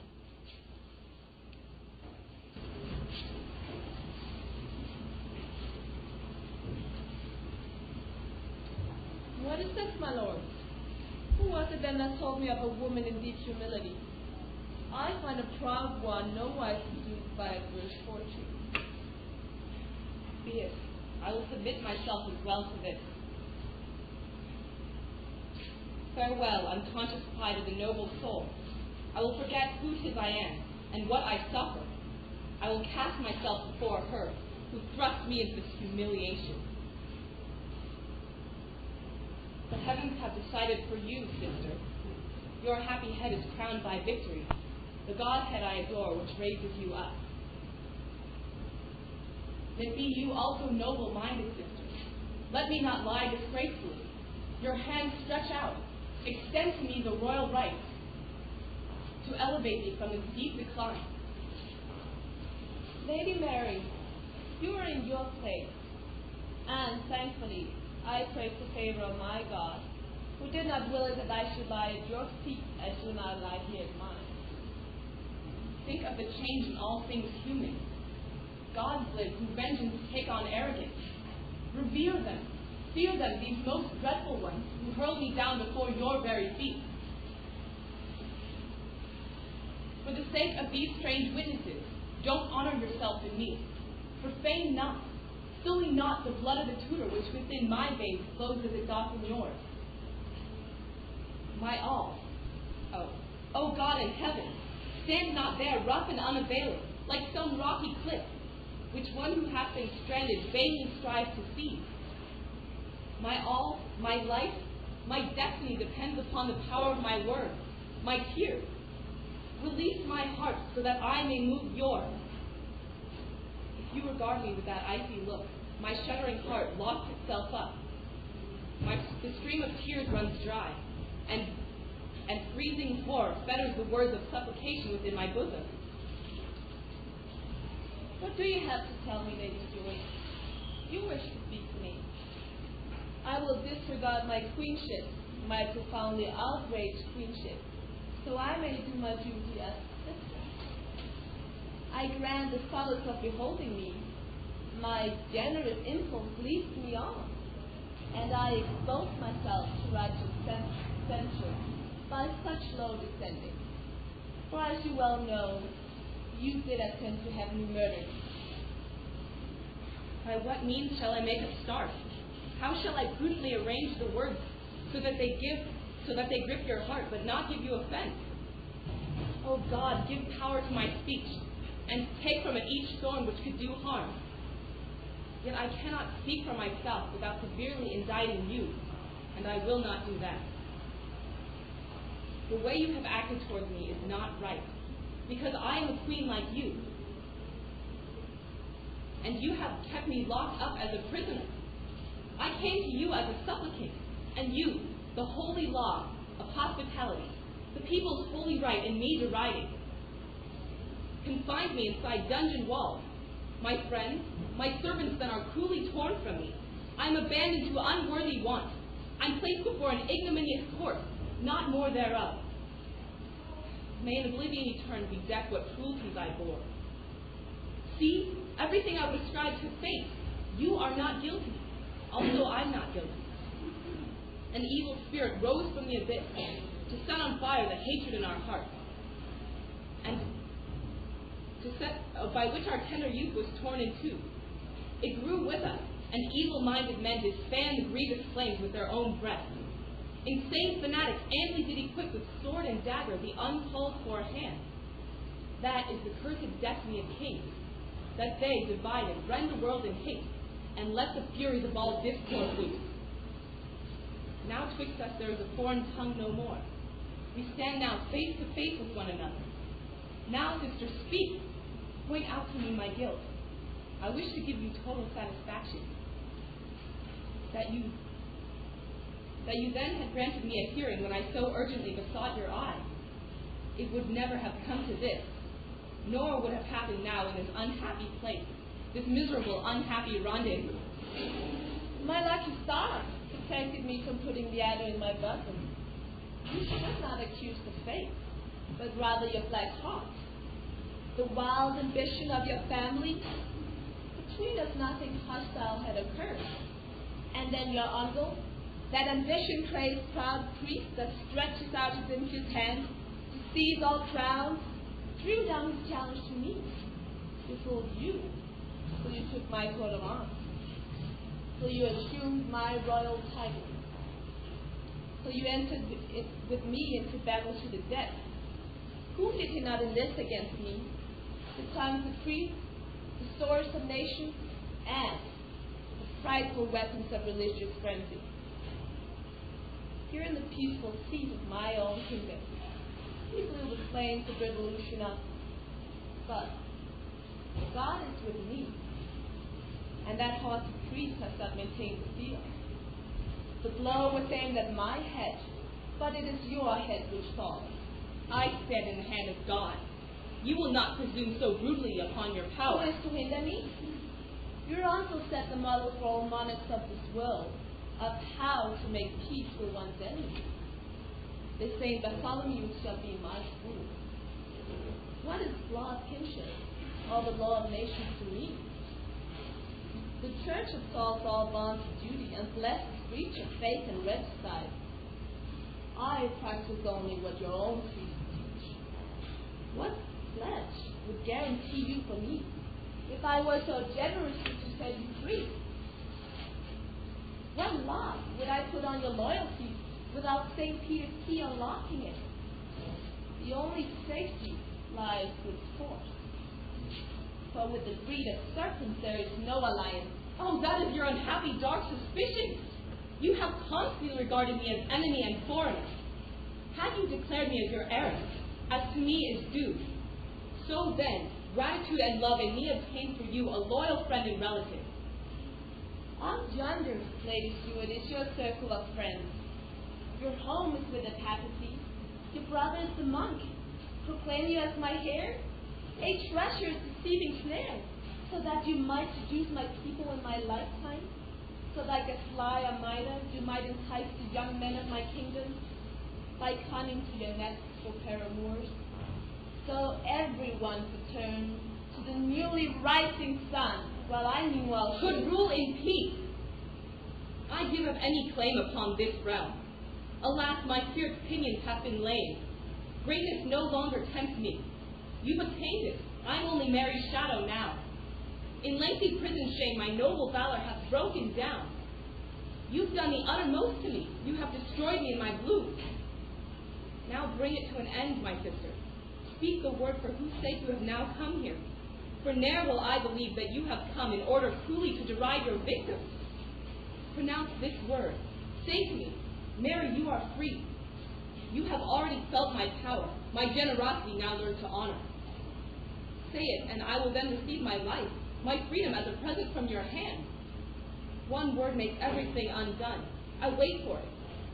What What is this, my lord? Who was it then that told me of a woman in deep humility? I find a proud one nowise seduced by adverse fortune. Be it. I will submit myself as well to this. Farewell, unconscious pride of the noble soul. I will forget who 'tis I am, and what I suffer. I will cast myself before her, who thrust me into this humiliation. The heavens have decided for you, sister. Your happy head is crowned by victory, the Godhead I adore, which raises you up. Then be you also noble-minded, sister. Let me not lie disgracefully. Your hands stretch out. Extend to me the royal right to elevate me from this deep decline. Lady Mary, you are in your place, and thankfully I pray for favor of my God, who did not will it that I should lie at your feet as you now lie here at mine. Think of the change in all things human. Gods live who vengeance take on arrogance. Revere them, fear them, these most dreadful ones, who hurl me down before your very feet. For the sake of these strange witnesses, don't honor yourself in me. Profane not, sully not the blood of the tutor which within my veins flows as it doth in yours. My all, O God in heaven, stand not there rough and unavailing, like some rocky cliff, which one who hath been stranded vainly strives to seize. My all, my life, my destiny depends upon the power of my words, my tears. Release my heart so that I may move yours. If you regard me with that icy look, my shuddering heart locks itself up. The stream of tears runs dry, and freezing horror fetters the words of supplication within my bosom. What do you have to tell me, Lady Joyce? You wish to speak to me. I will disregard my queenship, my profoundly outraged queenship, so I may do my duty as a sister. I grant the solace of beholding me. My generous impulse leads me on, and I expose myself to righteous censure by such low descending. For as you well know, you did attempt to have me murdered. By what means shall I make a start? How shall I prudently arrange the words so that they grip your heart, but not give you offense? O God, give power to my speech, and take from it each thorn which could do harm. Yet I cannot speak for myself without severely indicting you, and I will not do that. The way you have acted towards me is not right, because I am a queen like you, and you have kept me locked up as a prisoner. I came to you as a supplicant, and you, the holy law of hospitality, the people's holy right in me deriding, confined me inside dungeon walls. My friends, my servants then are cruelly torn from me. I am abandoned to unworthy want. I'm placed before an ignominious corpse, not more thereof. May in oblivion eternal be decked what cruelties I bore. See, everything I would ascribe to fate. You are not guilty. Also, I'm not guilty. An evil spirit rose from the abyss to set on fire the hatred in our hearts, and by which our tender youth was torn in two. It grew with us, and evil-minded men did fan the grievous flames with their own breath. Insane fanatics amply did equip with sword and dagger the uncalled for hand. That is the cursed destiny of kings, that they, divided, rend the world in hate, and let the furies of all discord loose. Now twixt us there is a foreign tongue no more. We stand now face to face with one another. Now, sister, speak. Point out to me my guilt. I wish to give you total satisfaction. That you then had granted me a hearing when I so urgently besought your eye. It would never have come to this, nor would have happened now in this unhappy place, this miserable, unhappy rendezvous. My lucky star protected me from putting the adder in my bosom. You should not accuse the fate, but rather your black heart. The wild ambition of your family. Between us nothing hostile had occurred. And then your uncle, that ambition-crazed proud priest that stretches out his infused hand to seize all crowns, threw down his challenge to me. He fooled you, so you took my coat of arms, so you assumed my royal title, so you entered with me into battle to the death. Whom did he not enlist against me? The tongues of priests, the swords of nations, and the frightful weapons of religious frenzy. Here in the peaceful seat of my own kingdom, he blew the flames of revolution up. But God is with me, and that haughty priest has not maintained the field. The blow was aimed at my head, but it is your head which falls. I stand in the hand of God. You will not presume so brutally upon your power. Who is to hinder me? Your uncle set the model for all monarchs of this world of how to make peace with one's enemies. The Saint Bartholomew shall be my fool. What is law of kinship, or the law of nations to me? The Church absolves all bonds of duty and blesses breach of faith and regicide. I practice only what your own priests teach. What pledge would guarantee you for me if I were so generous as to set you free? What lock would I put on your loyalty without St. Peter's key unlocking it? The only safety lies with force. For with the greed of serpents there is no alliance. Oh, that is your unhappy dark suspicion. You have constantly regarded me as enemy and foreigner. Had you declared me as your heiress, as to me is due, so then gratitude and love in me obtain for you a loyal friend and relative. Out yonder, Lady Stuart, is your circle of friends. Your home is with the papacy. Your brother is the monk. Proclaim you as my heir? A treacherous, deceiving snare, so that you might seduce my people in my lifetime? So like a sly Amida, you might entice the young men of my kingdom by cunning to your nets for paramours? So everyone could turn to the newly rising sun, while I meanwhile could rule in peace. I give up any claim upon this realm. Alas, my fierce pinions have been laid. Greatness no longer tempts me. You've attained it. I'm only Mary's shadow now. In lengthy prison shame, my noble valor hath broken down. You've done the uttermost to me. You have destroyed me in my bloom. Now bring it to an end, my sister. Speak the word for whose sake you have now come here. For ne'er will I believe that you have come in order cruelly to deride your victim. Pronounce this word. Say to me, Mary, you are free. You have already felt my power. My generosity now learn to honor. Say it, and I will then receive my life, my freedom as a present from your hand. One word makes everything undone. I wait for it.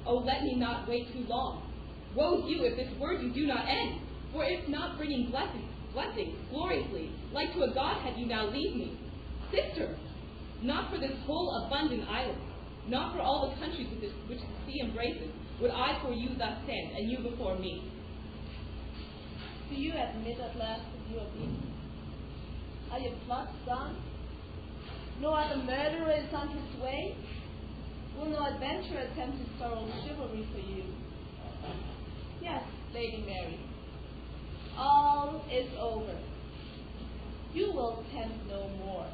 Oh, let me not wait too long. Woe's you if this word you do not end, for if not bringing blessings gloriously, like to a godhead you now leave me. Sister, not for this whole abundant island, not for all the countries which the sea embraces, would I for you thus stand, and you before me. Do you admit at last that you are beaten? Are your plots done? No other murderer is on his way? Will no adventurer attempt his thorough chivalry for you? Yes, Lady Mary. All is over. You will tempt no more.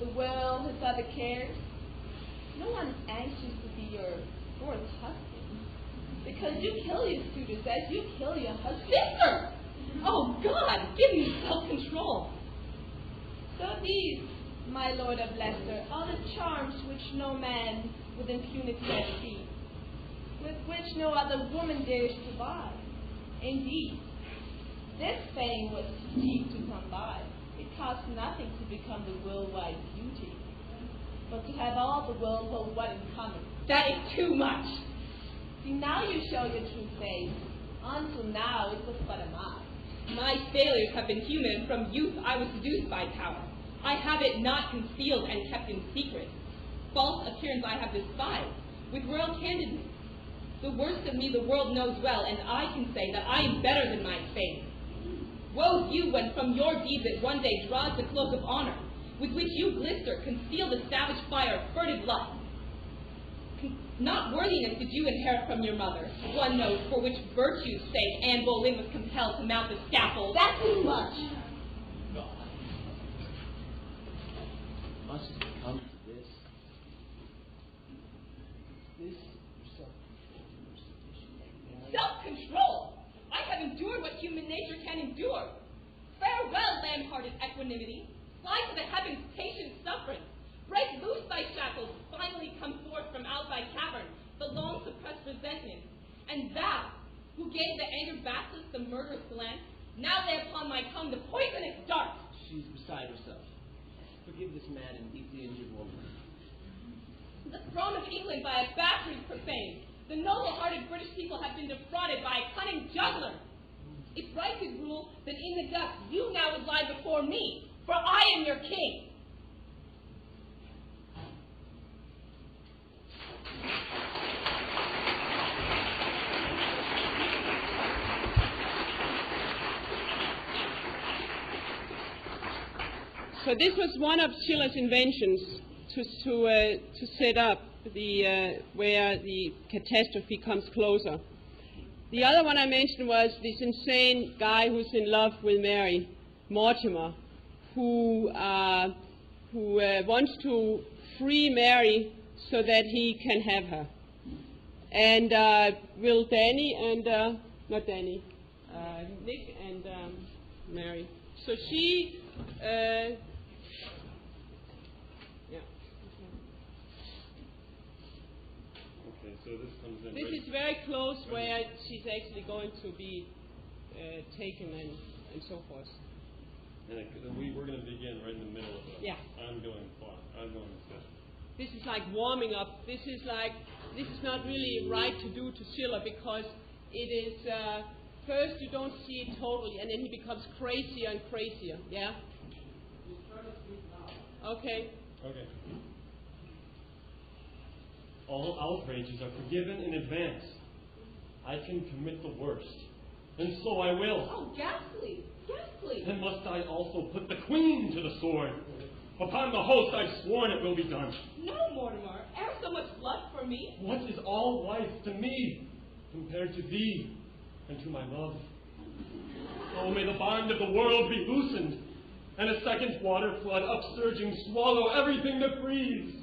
The world has other cares. No one is anxious to be your fourth husband, because you kill your suitors as you kill your husband. Sister! Oh, God, give me self-control. So these, my Lord of Leicester, are the charms which no man with impunity has seen, with which no other woman dares to vie. Indeed, this fame was cheap to come by. It costs nothing to become the worldwide beauty, but to have all the world hold one in common. That is too much. See, now you show your true face. Until now, it was but a mask. My failures have been human, and from youth I was seduced by power. I have it not concealed and kept in secret. False appearance I have despised, with royal candidness. The worst of me the world knows well, and I can say that I am better than my fame. Woe's you when from your deeds it one day draws the cloak of honor, with which you glister, conceal the savage fire of furtive lust. Not worthiness did you inherit from your mother. One knows for which virtue's sake Anne Boleyn was compelled to mount the scaffold. That's too much. God. Must it come to this? This Self-control! I have endured what human nature can endure. Farewell, lamb-hearted equanimity. Fly to the heavens, patient suffering. Break loose thy shackles, finally come forth from out thy cavern, the long-suppressed resentment. And thou, who gave the angered Basilisk the murderous glance, now lay upon my tongue the poisonous dart. She's beside herself. Forgive this mad and deeply injured woman. The throne of England by a bastard is profaned. The noble-hearted British people have been defrauded by a cunning juggler. If right could rule, then in the dust you now would lie before me, for I am your king. So this was one of Schiller's inventions to set up the where the catastrophe comes closer. The other one I mentioned was this insane guy who's in love with Mary, Mortimer, who wants to free Mary so that he can have her. And will Danny and Nick and Mary. So she. Okay, so this comes in. This right? is very close where she's actually going to be taken and so forth. And we're going to begin right in the middle of the Yeah. ongoing plot, ongoing discussion. This is like warming up. This is not really right to do to Schiller because it is, first you don't see it totally and then he becomes crazier and crazier, yeah? Okay. Okay. All outrages are forgiven in advance. I can commit the worst, and so I will. Oh, ghastly, ghastly. Then must I also put the queen to the sword. Upon the host I've sworn it will be done. No, Mortimer, e'er so much blood for me. What is all life to me compared to thee and to my love? Oh, may the bond of the world be loosened, and a second water flood upsurging swallow everything that breathes.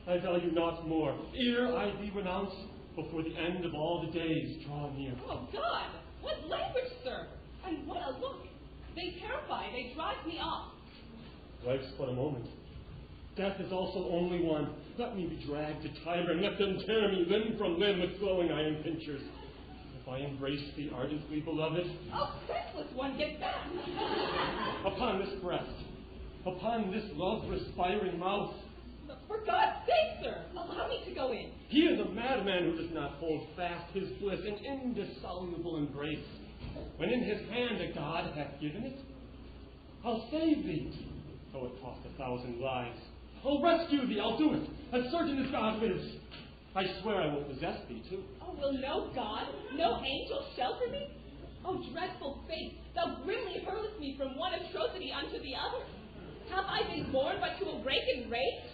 I value naught more, ere I thee renounce, before the end of all the days draw near. Oh, God, what language, sir, and what a look. They terrify, they drive me off. Life's but a moment. Death is also only one. Let me be dragged to Tiber, and let them tear me limb from limb with glowing iron pincers. If I embrace thee ardently, beloved, Oh, senseless one, get back. upon this breast, upon this love-respiring mouth, For God's sake, sir, allow me to go in. he is a madman who does not hold fast his bliss in indissoluble embrace. When in his hand a god hath given it, I'll save thee, though it cost 1,000 lives. I'll rescue thee, I'll do it, as certain as God lives. I swear I will possess thee, too. Oh, will no God, no angel shelter me? Oh, dreadful fate, thou grimly hurlest me from one atrocity unto the other. Have I been born but to awaken rage?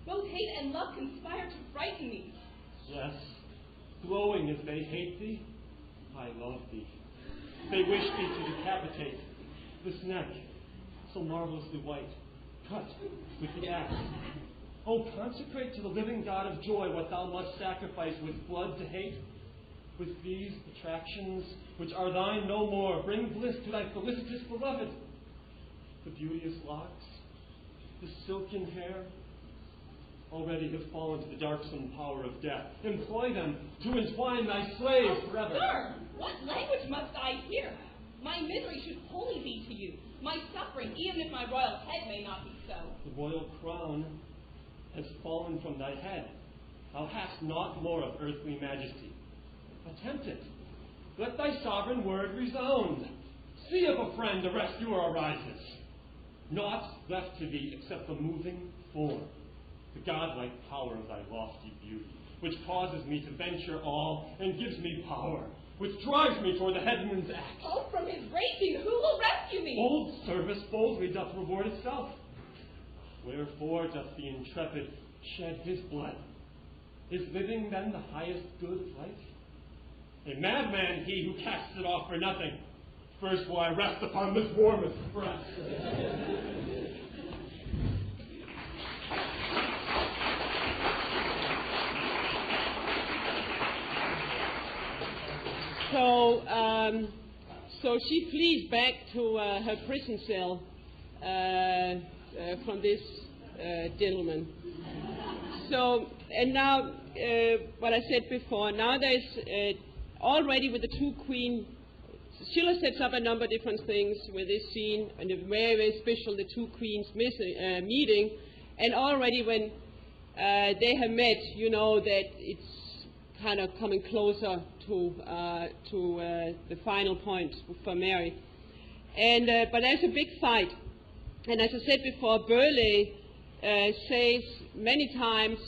Both hate and love conspire to frighten me. Yes, glowing as they hate thee, I love thee. They wish thee to decapitate. This neck, so marvelously white, cut with the axe. Oh, consecrate to the living God of joy what thou must sacrifice with blood to hate. With these attractions, which are thine no more, bring bliss to thy felicitous beloved. The beauteous locks, the silken hair, already have fallen to the darksome power of death. Employ them to entwine thy slave forever. Sir, what language must I hear? My misery should wholly be to you. My suffering, even if my royal head may not be so. The royal crown has fallen from thy head. Thou hast naught more of earthly majesty. Attempt it. Let thy sovereign word resound. See if a friend, a rescuer arises. Naught left to thee except the moving form, the godlike power of thy lofty beauty, which causes me to venture all and gives me power, which drives me toward the headsman's axe. Oh, from his raging, who will rescue me? Old service boldly doth reward itself. Wherefore doth the intrepid shed his blood? Is living then the highest good of life? A madman he who casts it off for nothing. First will I rest upon this warmest breast. So she flees back to her prison cell from this gentleman. So, and now, what I said before, now there's already with the two queens, Schiller sets up a number of different things with this scene, and it's very, very special, the two queens meeting, and already when they have met, you know that it's kind of coming closer to the final point for Mary. And but there's a big fight, and as I said before, Burleigh says many times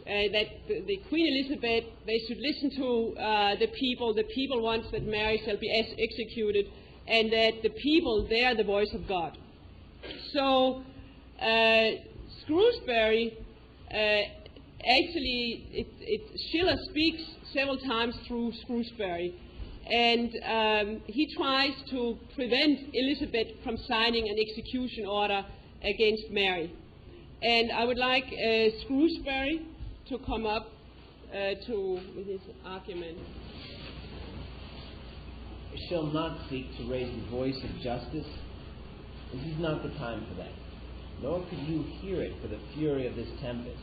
that the Queen Elizabeth, they should listen to the people. The people want that Mary shall be executed, and that the people, they are the voice of God. So Shrewsbury, actually, Schiller speaks several times through Shrewsbury, and he tries to prevent Elizabeth from signing an execution order against Mary. And I would like Shrewsbury to come up with his argument. I shall not seek to raise the voice of justice. This is not the time for that, nor could you hear it for the fury of this tempest.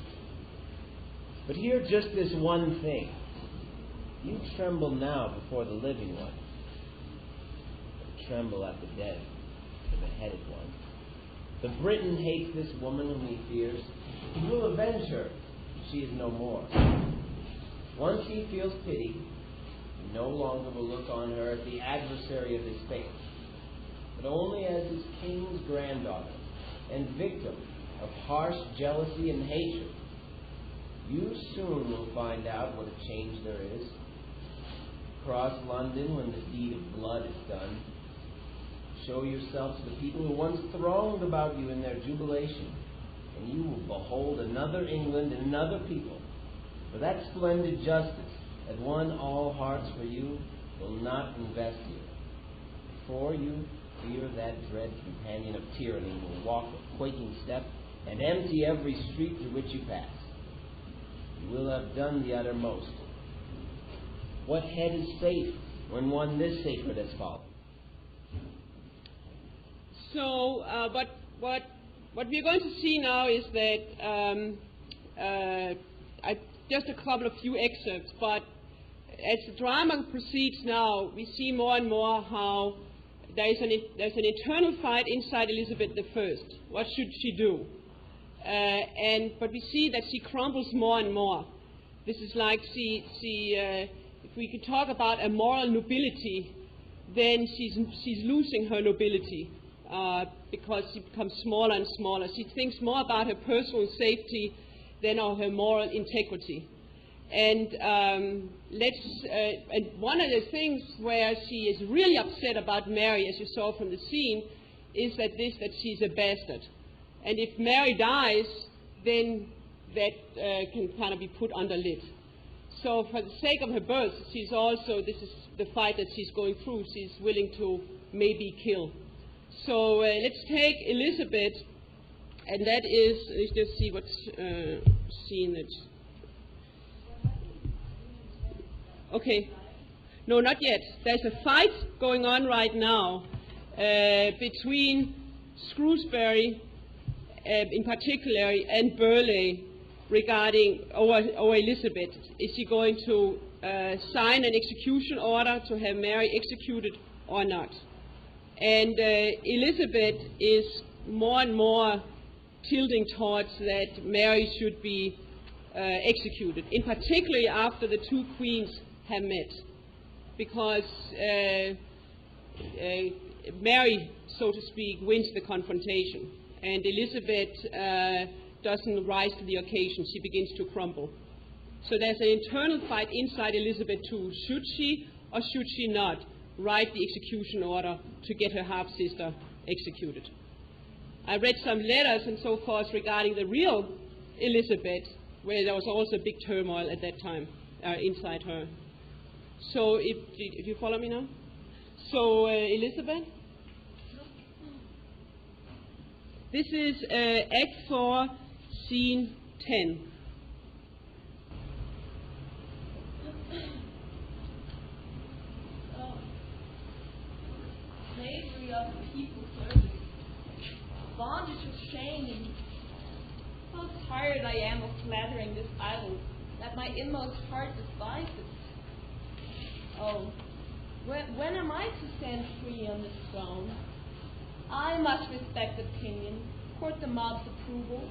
But hear just this one thing. You tremble now before the living one, but tremble at the dead, the beheaded one. The Briton hates this woman whom he fears. He will avenge her. She is no more. Once he feels pity, he no longer will look on her as the adversary of his faith, but only as his king's granddaughter and victim of harsh jealousy and hatred. You soon will find out what a change there is. Cross London when the deed of blood is done. Show yourself to the people who once thronged about you in their jubilation, and you will behold another England and another people. For that splendid justice that won all hearts for you will not invest you. Before you fear that dread companion of tyranny who will walk with quaking step and empty every street through which you pass. You will have done the uttermost. What head is safe when one this sacred has fallen? So, but what we're going to see now is that just a couple of few excerpts, but as the drama proceeds now, we see more and more how there's an internal fight inside Elizabeth I. What should she do? But we see that she crumbles more and more. This is like if we could talk about a moral nobility, then she's losing her nobility because she becomes smaller and smaller. She thinks more about her personal safety than of her moral integrity. And and one of the things where she is really upset about Mary, as you saw from the scene, is that she's a bastard. And if Mary dies, then that can kind of be put under lid. So for the sake of her birth, she's also, this is the fight that she's going through, she's willing to maybe kill. So let's take Elizabeth, and that is, let's just see what scene that's... Okay. No, not yet. There's a fight going on right now between Shrewsbury in particular and Burleigh regarding over Elizabeth. Is she going to sign an execution order to have Mary executed or not? And Elizabeth is more and more tilting towards that Mary should be executed, in particular after the two queens have met, because Mary, so to speak, wins the confrontation, and Elizabeth doesn't rise to the occasion. She begins to crumble. So there's an internal fight inside Elizabeth too. Should she or should she not write the execution order to get her half-sister executed? I read some letters and so forth regarding the real Elizabeth, where there was also big turmoil at that time inside her. So if you follow me now? So Elizabeth, this is Act 4, Scene 10. Slavery of the people's service, bondage of shame. How tired I am of flattering this idol that my inmost heart despises. Oh, when am I to stand free on this throne? I must respect opinion, court the mob's approval,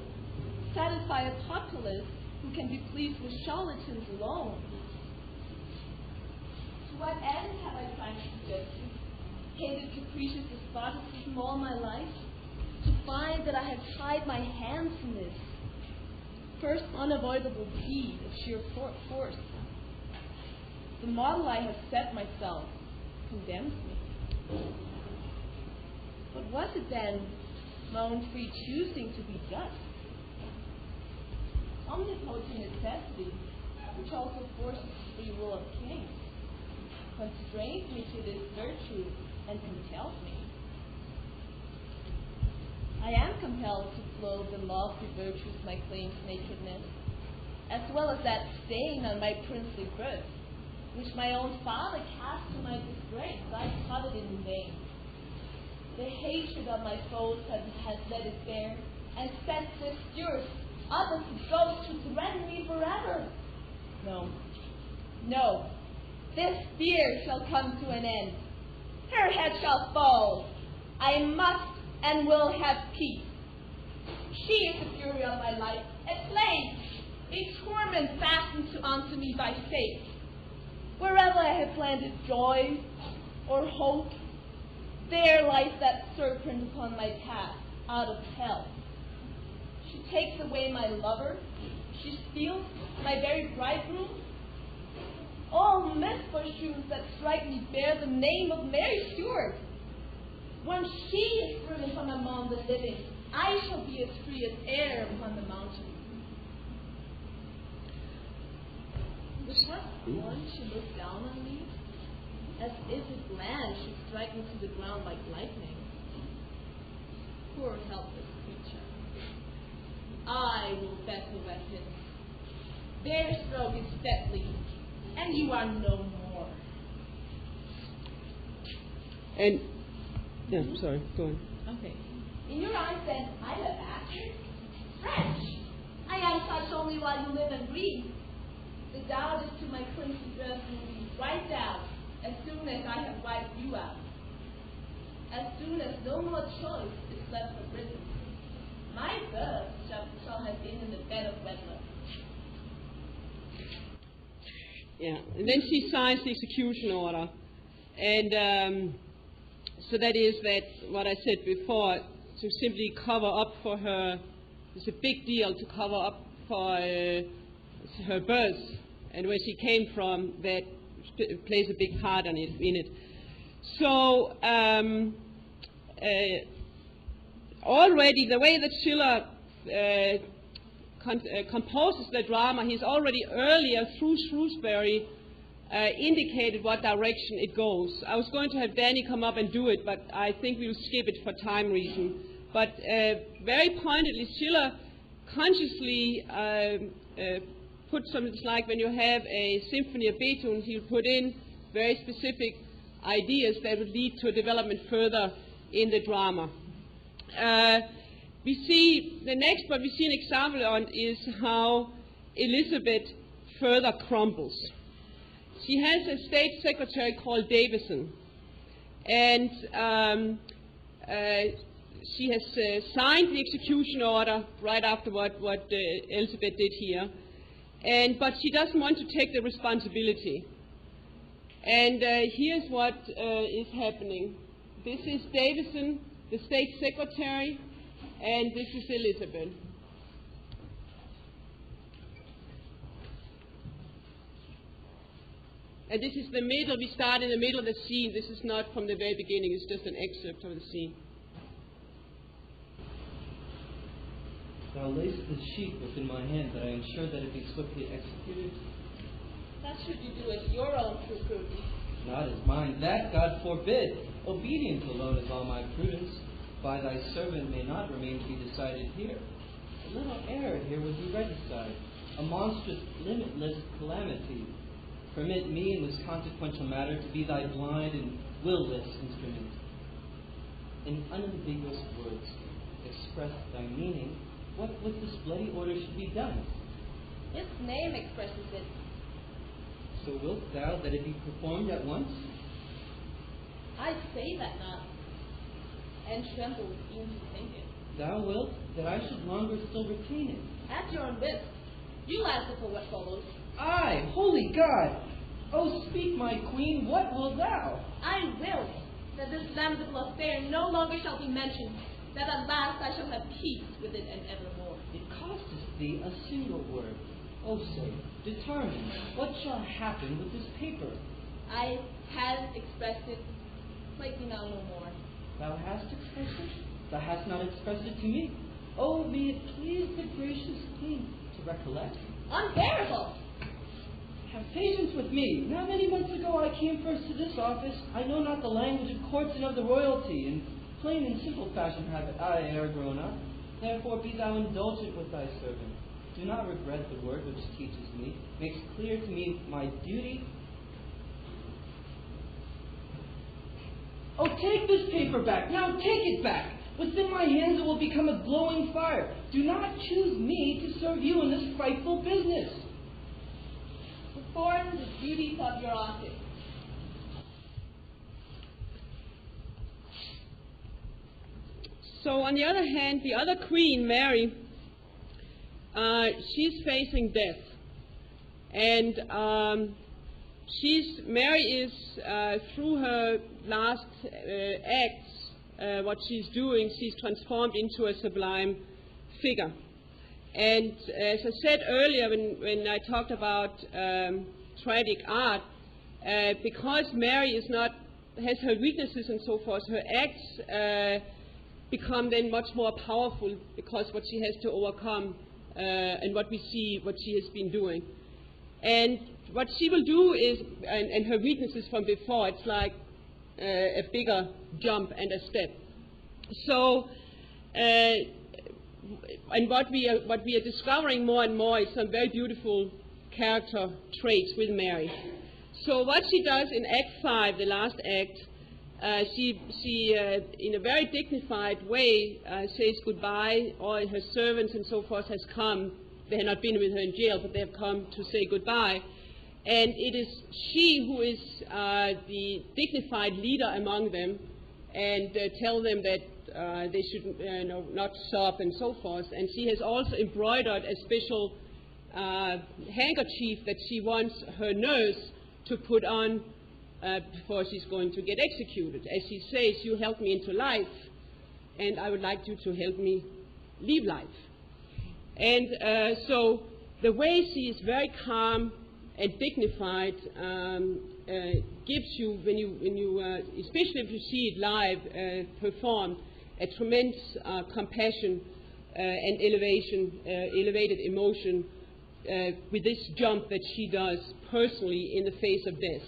satisfy a populace who can be pleased with charlatans alone. To what end have I climbed to justice, hated capricious despotism all my life, to find that I have tied my hands from this first unavoidable deed of sheer force? The model I have set myself condemns me. But was it then my own free choosing to be just? Omnipotent necessity, which also forces the free will of kings, constrains me to this virtue and compels me. I am compelled to clothe the lofty virtues my claims nakedness, as well as that stain on my princely birth, which my own father cast to my disgrace. I coveted in vain. The hatred of my foes has let it bear, and sent this steward others to ghosts who threaten me forever. No, this fear shall come to an end. Her head shall fall. I must and will have peace. She is the fury of my life, a plague, a torment fastened onto me by fate. Wherever I have planted joy or hope, there lies that serpent upon my path, out of hell. She takes away my lover. She steals my very bridegroom. All misfortunes that strike me bear the name of Mary Stuart. When she is driven from among the living, I shall be as free as air upon the mountain. With what scorn she looked down on me, as if his land should strike me to the ground like lightning. Poor helpless creature. I will bet the weapon. Their stroke is deadly, and you are no more. And, yeah, sorry, go on. Okay. In your eyes, then, I'm a bastard? French! I am such only while you live and breathe. The doubt is to my crimson dress will be wiped out as soon as I have wiped you out. As soon as no more choice is left for Britain. My birth shall have been in the bed of wedlock. Yeah, and then she signs the execution order. And so that is that, what I said before, to simply cover up for her, it's a big deal to cover up for her birth and where she came from, that plays a big part in it. So already the way that Schiller composes the drama, he's already earlier through Shrewsbury indicated what direction it goes. I was going to have Danny come up and do it, but I think we'll skip it for time reason. But very pointedly, Schiller consciously put something like when you have a symphony of Beethoven, he would put in very specific ideas that would lead to a development further in the drama. We see the next one we see an example on is how Elizabeth further crumbles. She has a state secretary called Davison, and she has signed the execution order right after what Elizabeth did here, but she doesn't want to take the responsibility. And here's what is happening. This is Davison, the state secretary, and this is Elizabeth. And this is the middle, we start in the middle of the scene. This is not from the very beginning, it's just an excerpt of the scene. Now I'll lace the sheet within my hand that I ensure that it be swiftly executed. That should you do as your own true prudence. Not as mine, that God forbid. Obedience alone is all my prudence. By thy servant may not remain to be decided here. A little error here would be regicide, a monstrous, limitless calamity. Permit me in this consequential matter to be thy blind and will-less instrument. In unambiguous words, express thy meaning. What with this bloody order should be done? Its name expresses it. So wilt thou that it be performed at once? I say that not, and tremble even to think it. Thou wilt that I should longer still retain it. At your own risk, you answer for what follows. Aye, holy God! Oh, speak, my queen, what wilt thou? I will that this damsel affair no longer shall be mentioned, that at last I shall have peace with it and evermore. It costeth thee a single word. Oh, say, determine, what shall happen with this paper? I had expressed it, like me now no more. Thou hast expressed it? Thou hast not expressed it to me. Oh, may it please the gracious queen to recollect. Unbearable! Have patience with me. Now many months ago I came first to this office. I know not the language of courts and of the royalty. In plain and simple fashion have I ere grown up. Therefore be thou indulgent with thy servant. Do not regret the word which teaches me, makes clear to me my duty. Oh, take this paper back. Now take it back. Within my hands it will become a glowing fire. Do not choose me to serve you in this frightful business. Perform the duties of your office. So on the other hand, the other queen, Mary, she's facing death. And Mary is, through her last acts, what she's doing, she's transformed into a sublime figure. And as I said earlier when I talked about tragic art, because Mary has her weaknesses and so forth, her acts become then much more powerful because what she has to overcome and what we see, what she has been doing. And what she will do is, and her weaknesses from before, it's like a bigger jump and a step. So, and what we are discovering more and more is some very beautiful character traits with Mary. So what she does in Act 5, the last act, she in a very dignified way says goodbye. All her servants and so forth has come. They have not been with her in jail, but they have come to say goodbye. And it is she who is the dignified leader among them, and tell them that they should not sob and so forth. And she has also embroidered a special handkerchief that she wants her nurse to put on before she's going to get executed. As she says, you helped me into life, and I would like you to help me leave life. And so the way she is very calm and dignified gives you, when you especially if you see it live performed, a tremendous compassion and elevated emotion with this jump that she does personally in the face of death.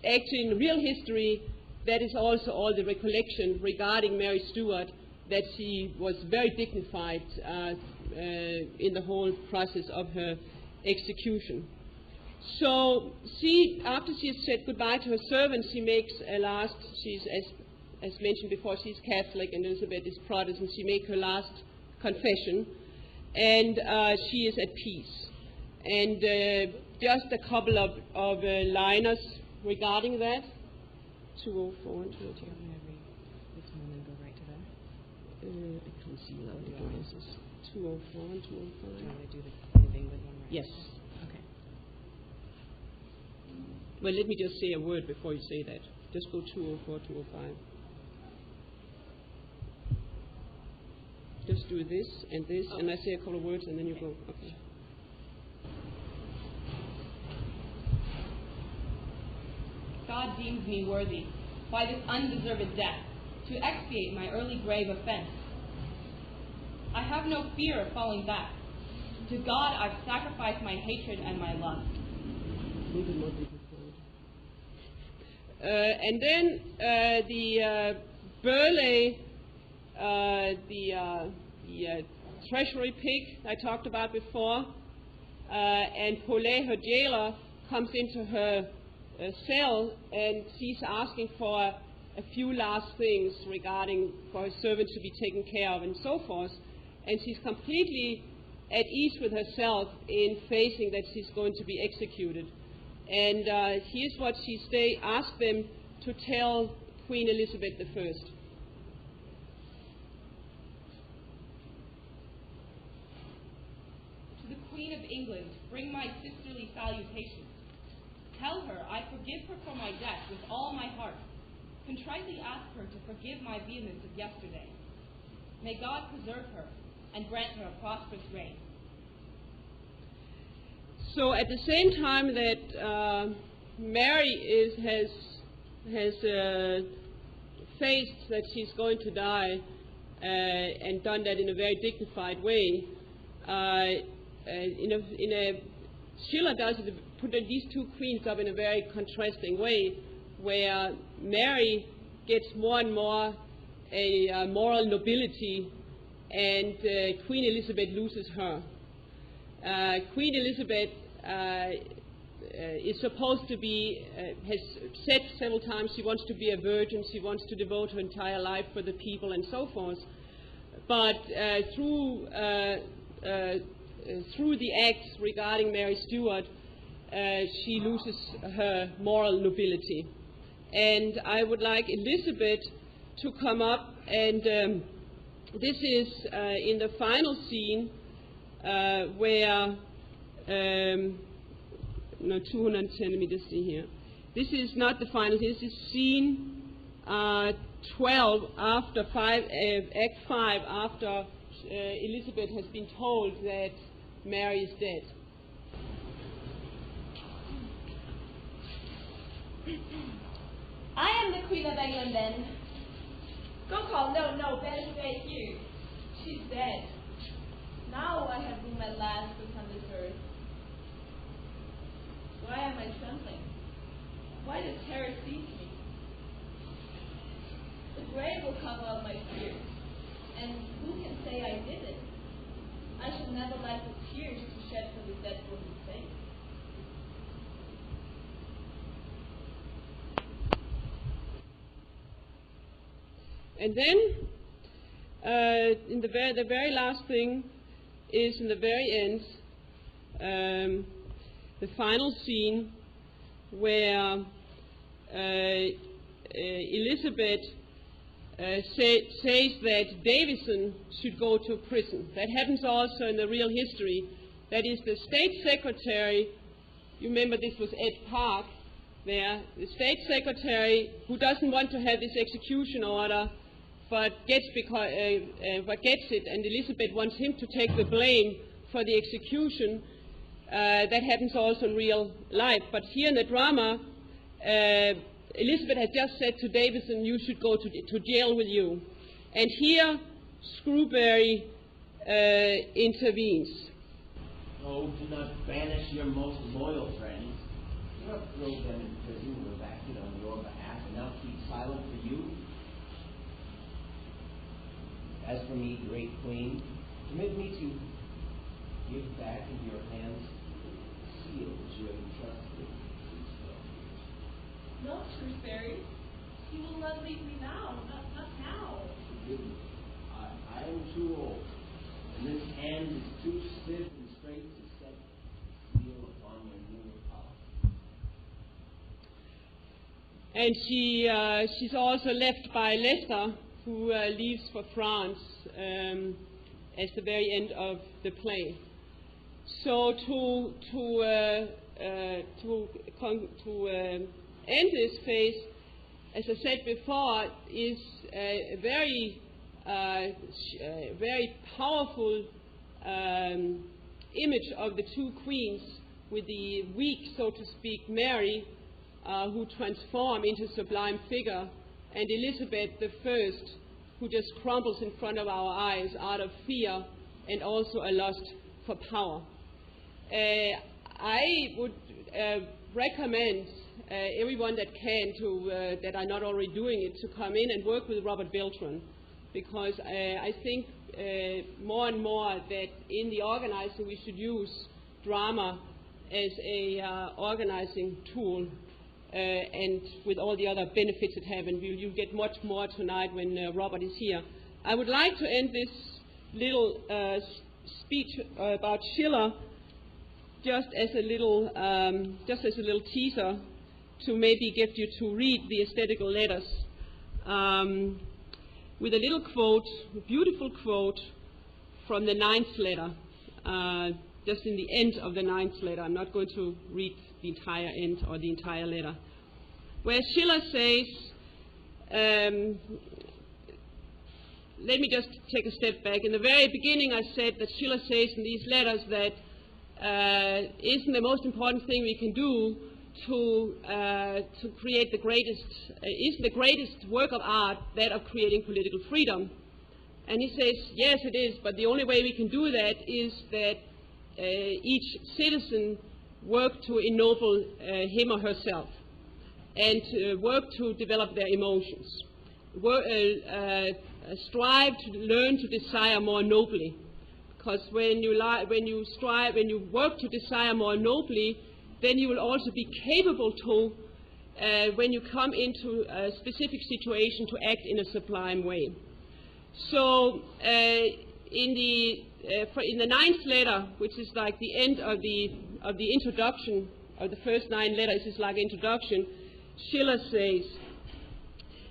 Actually, in real history, that is also all the recollection regarding Mary Stuart, that she was very dignified in the whole process of her execution. So after she has said goodbye to her servants, she makes a last, she's, as mentioned before, she's Catholic and Elizabeth is Protestant. She makes her last confession, and she is at peace. And just a couple of liners regarding that. 204 and 202. I'm going to read this one and go right to that. I can't see without the glasses. 204 and 205. Do you want to do the England one right? Yes. Okay. Well, let me just say a word before you say that. Just go 204, 205. Just do this, and I say a couple of words, and then you go. Okay. God deems me worthy, by this undeserved death, to expiate my early grave offense. I have no fear of falling back. To God I've sacrificed my hatred and my lust. And then the Burley, the treasury pig I talked about before, and Paulet, her jailer, comes into her cell, and she's asking for a few last things regarding for her servant to be taken care of and so forth. And she's completely at ease with herself in facing that she's going to be executed. And here's what she asked them to tell Queen Elizabeth I. To the Queen of England, bring my sisterly salutations. Tell her I forgive her for my debt with all my heart. Contritely ask her to forgive my vehemence of yesterday. May God preserve her and grant her a prosperous reign. So at the same time that Mary has faced that she's going to die and done that in a very dignified way, Schiller does it, put these two queens up in a very contrasting way, where Mary gets more and more a moral nobility, and Queen Elizabeth loses her. Queen Elizabeth is supposed to be, has said several times she wants to be a virgin, she wants to devote her entire life for the people and so forth. But through the acts regarding Mary Stuart, she loses her moral nobility. And I would like Elizabeth to come up, and this is in the final scene where, no, 210, let me just see here. This is not the final, this is scene 12 after Act 5, after Elizabeth has been told that Mary is dead. I am the Queen of England then. Go call, no, Ben is right here. She's dead. Now I have been my last upon this earth. Why am I trembling? Why does terror seize me? The grave will cover up my fears, and who can say I did it? I shall never lack the tears to shed for the dead woman's sake. And then, in the very last thing is in the very end, the final scene where Elizabeth says that Davison should go to prison. That happens also in the real history. That is, the State Secretary, you remember this was Ed Park there, the State Secretary who doesn't want to have this execution order, but gets it, and Elizabeth wants him to take the blame for the execution. That happens also in real life. But here in the drama, Elizabeth has just said to Davison, you should go to jail with you. And here, Screwbury intervenes. Oh, do not banish your most loyal friends. Do not throw them in prison who have acted on your behalf and now keep silent for you. As for me, great queen, permit me to give back into your hands the seals you have entrusted. No, Shrewsbury. You will not leave me now. Not now. Forgive me. I am too old, and this hand is too stiff and straight to set seal upon your new power. And she's also left by Leicester, who leaves for France at the very end of the play. So to end this phase, as I said before, is a very powerful image of the two queens, with the weak, so to speak, Mary, who transform into sublime figure, and Elizabeth I, who just crumbles in front of our eyes out of fear and also a lust for power. I would recommend everyone that can that are not already doing it to come in and work with Robert Beltran, because I think more and more that in the organizing we should use drama as a organizing tool, and with all the other benefits it have, and you'll get much more tonight when Robert is here. I would like to end this little speech about Schiller just as a little teaser to maybe get you to read the aesthetical letters, with a little quote, a beautiful quote from the 9th letter, just in the end of the 9th letter. I'm not going to read the entire end or the entire letter, where Schiller says, let me just take a step back. In the very beginning I said that Schiller says in these letters that isn't the most important thing we can do to create the greatest, isn't the greatest work of art that of creating political freedom? And he says, yes it is, but the only way we can do that is that each citizen work to ennoble him or herself, and work to develop their emotions, strive to learn to desire more nobly, because when you work to desire more nobly, then you will also be capable to, when you come into a specific situation, to act in a sublime way. So in the 9th letter, which is like the end of the introduction of the first 9 letters, is like introduction, Schiller says,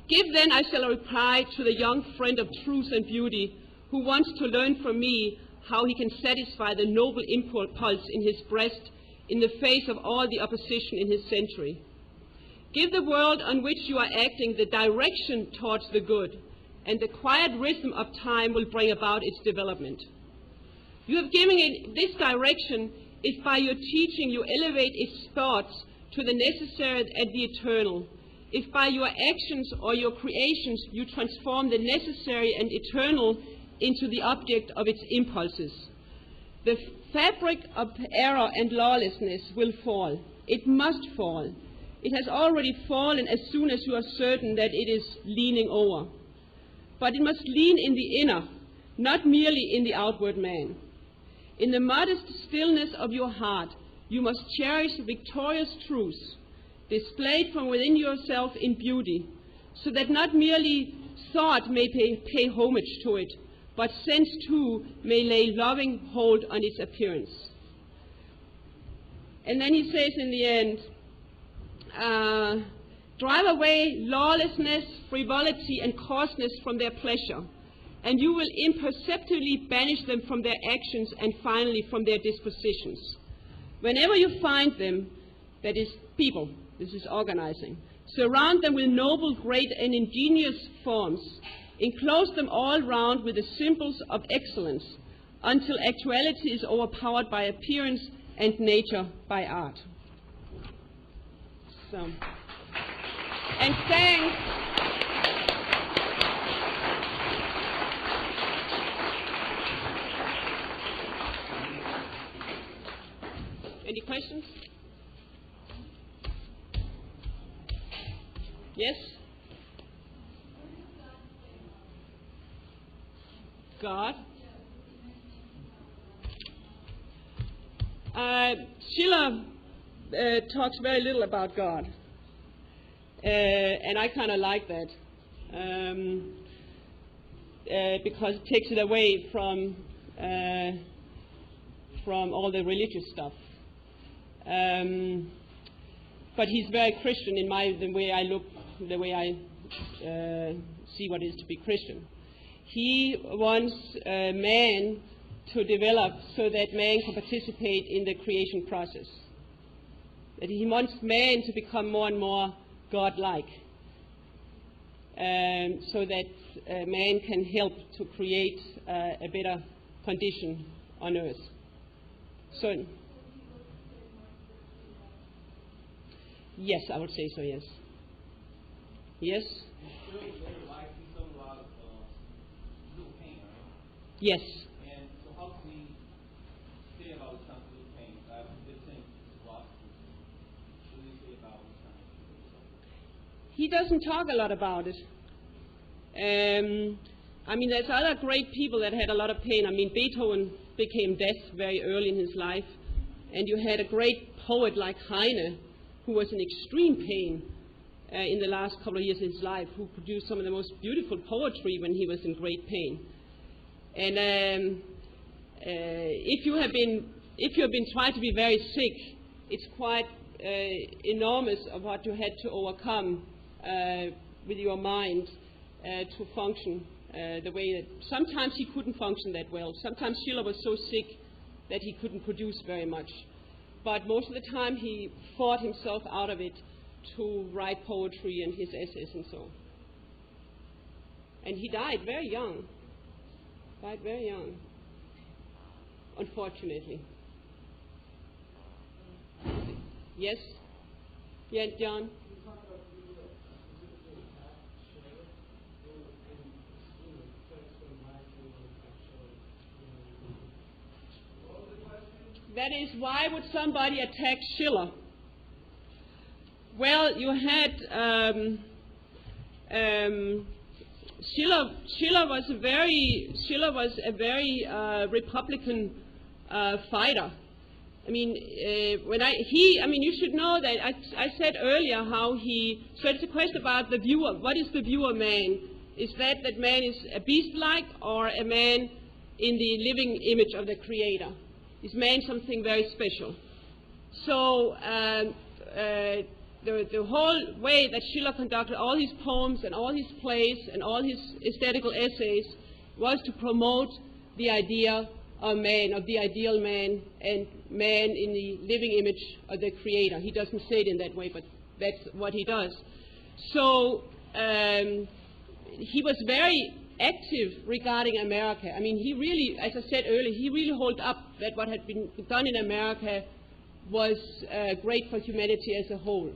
"Give then I shall reply to the young friend of truth and beauty, who wants to learn from me how he can satisfy the noble impulse in his breast in the face of all the opposition in his century. Give the world on which you are acting the direction towards the good, and the quiet rhythm of time will bring about its development. You have given it this direction if by your teaching you elevate its thoughts to the necessary and the eternal, if by your actions or your creations you transform the necessary and eternal into the object of its impulses. The fabric of error and lawlessness will fall. It must fall. It has already fallen as soon as you are certain that it is leaning over. But it must lean in the inner, not merely in the outward man. In the modest stillness of your heart, you must cherish victorious truths, displayed from within yourself in beauty, so that not merely thought may pay homage to it, but sense too may lay loving hold on its appearance." And then he says in the end, "Drive away lawlessness, frivolity, and coarseness from their pleasure, and you will imperceptibly banish them from their actions and finally from their dispositions. Whenever you find them, that is people, this is organizing, surround them with noble, great, and ingenious forms. Enclose them all round with the symbols of excellence, until actuality is overpowered by appearance and nature by art." So, and thanks. Any questions? Yes? God. Schiller talks very little about God, and I kind of like that, because it takes it away from all the religious stuff. But he's very Christian in the way I see what it is to be Christian. He wants man to develop so that man can participate in the creation process. That he wants man to become more and more God-like, so that man can help to create a better condition on earth. So, yes, I would say so, yes. Yes? Yes. And so how can we say about Wisconsin pain? I've been saying philosophy. What do we say about Wisconsin? He doesn't talk a lot about it. I mean, there's other great people that had a lot of pain. I mean, Beethoven became deaf very early in his life. And you had a great poet like Heine, who was in extreme pain in the last couple of years of his life, who produced some of the most beautiful poetry when he was in great pain. And if you have been trying to be very sick, it's quite enormous of what you had to overcome with your mind to function the way that sometimes he couldn't function that well. Sometimes Schiller was so sick that he couldn't produce very much. But most of the time he fought himself out of it to write poetry and his essays and so on. And he died very young. Unfortunately. Yes? Yeah, John? That is, why would somebody attack Schiller? Well, you had Schiller was a very Republican fighter. I mean, you should know that I said earlier how so it's a question about the viewer. What is the viewer man? Is that man is a beast-like or a man in the living image of the Creator? Is man something very special? So the whole way that Schiller conducted all his poems and all his plays and all his aesthetical essays was to promote the idea of man, of the ideal man, and man in the living image of the Creator. He doesn't say it in that way, but that's what he does. So he was very active regarding America. I mean, he really, as I said earlier, he really held up that what had been done in America was great for humanity as a whole.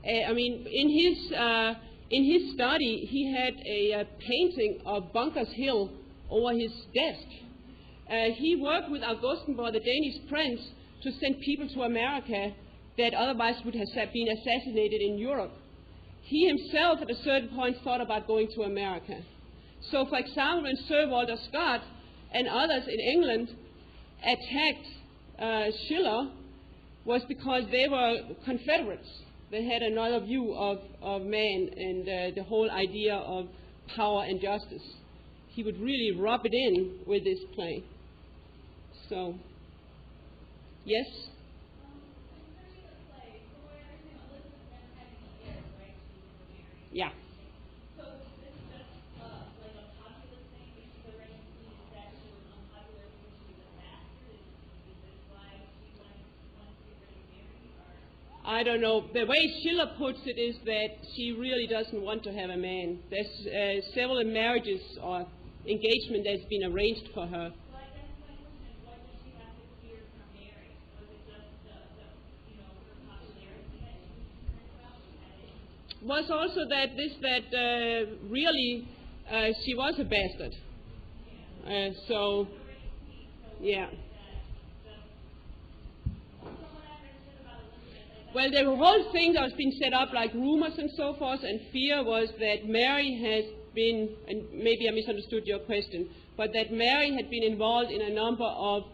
I mean, in his study, he had a painting of Bunker's Hill over his desk. He worked with Augustenborg, the Danish prince, to send people to America that otherwise would have been assassinated in Europe. He himself, at a certain point, thought about going to America. So, for example, when Sir Walter Scott and others in England attacked Schiller, was because they were Confederates. They had another view of man and the whole idea of power and justice. He would really rub it in with this play. So, yes? Yeah. I don't know. The way Schiller puts it is that she really doesn't want to have a man. There's several marriages or engagement that's been arranged for her. Well, I guess my question is, what did she have to fear from Mary? Was it just her popularity that she was concerned about? Was also that really she was a bastard. Yeah. Well, the whole thing that was being set up, like rumors and so forth, and fear was that Mary has been, and maybe I misunderstood your question, but that Mary had been involved in a number of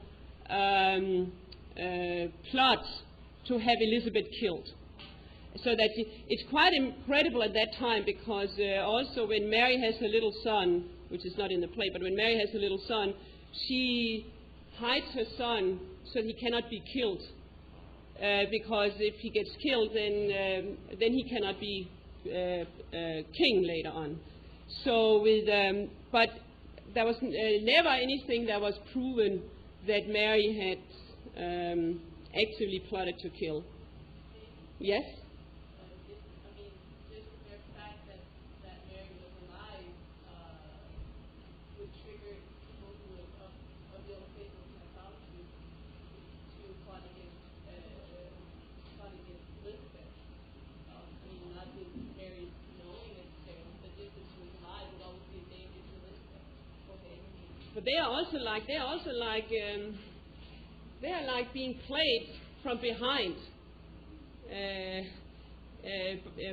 plots to have Elizabeth killed. So that it's quite incredible at that time, because also when Mary has her little son, which is not in the play, but when Mary has her little son, she hides her son so he cannot be killed. Because if he gets killed, then he cannot be king later on. So, but there was never anything that was proven that Mary had actively plotted to kill. Yes? But they are also like being played from behind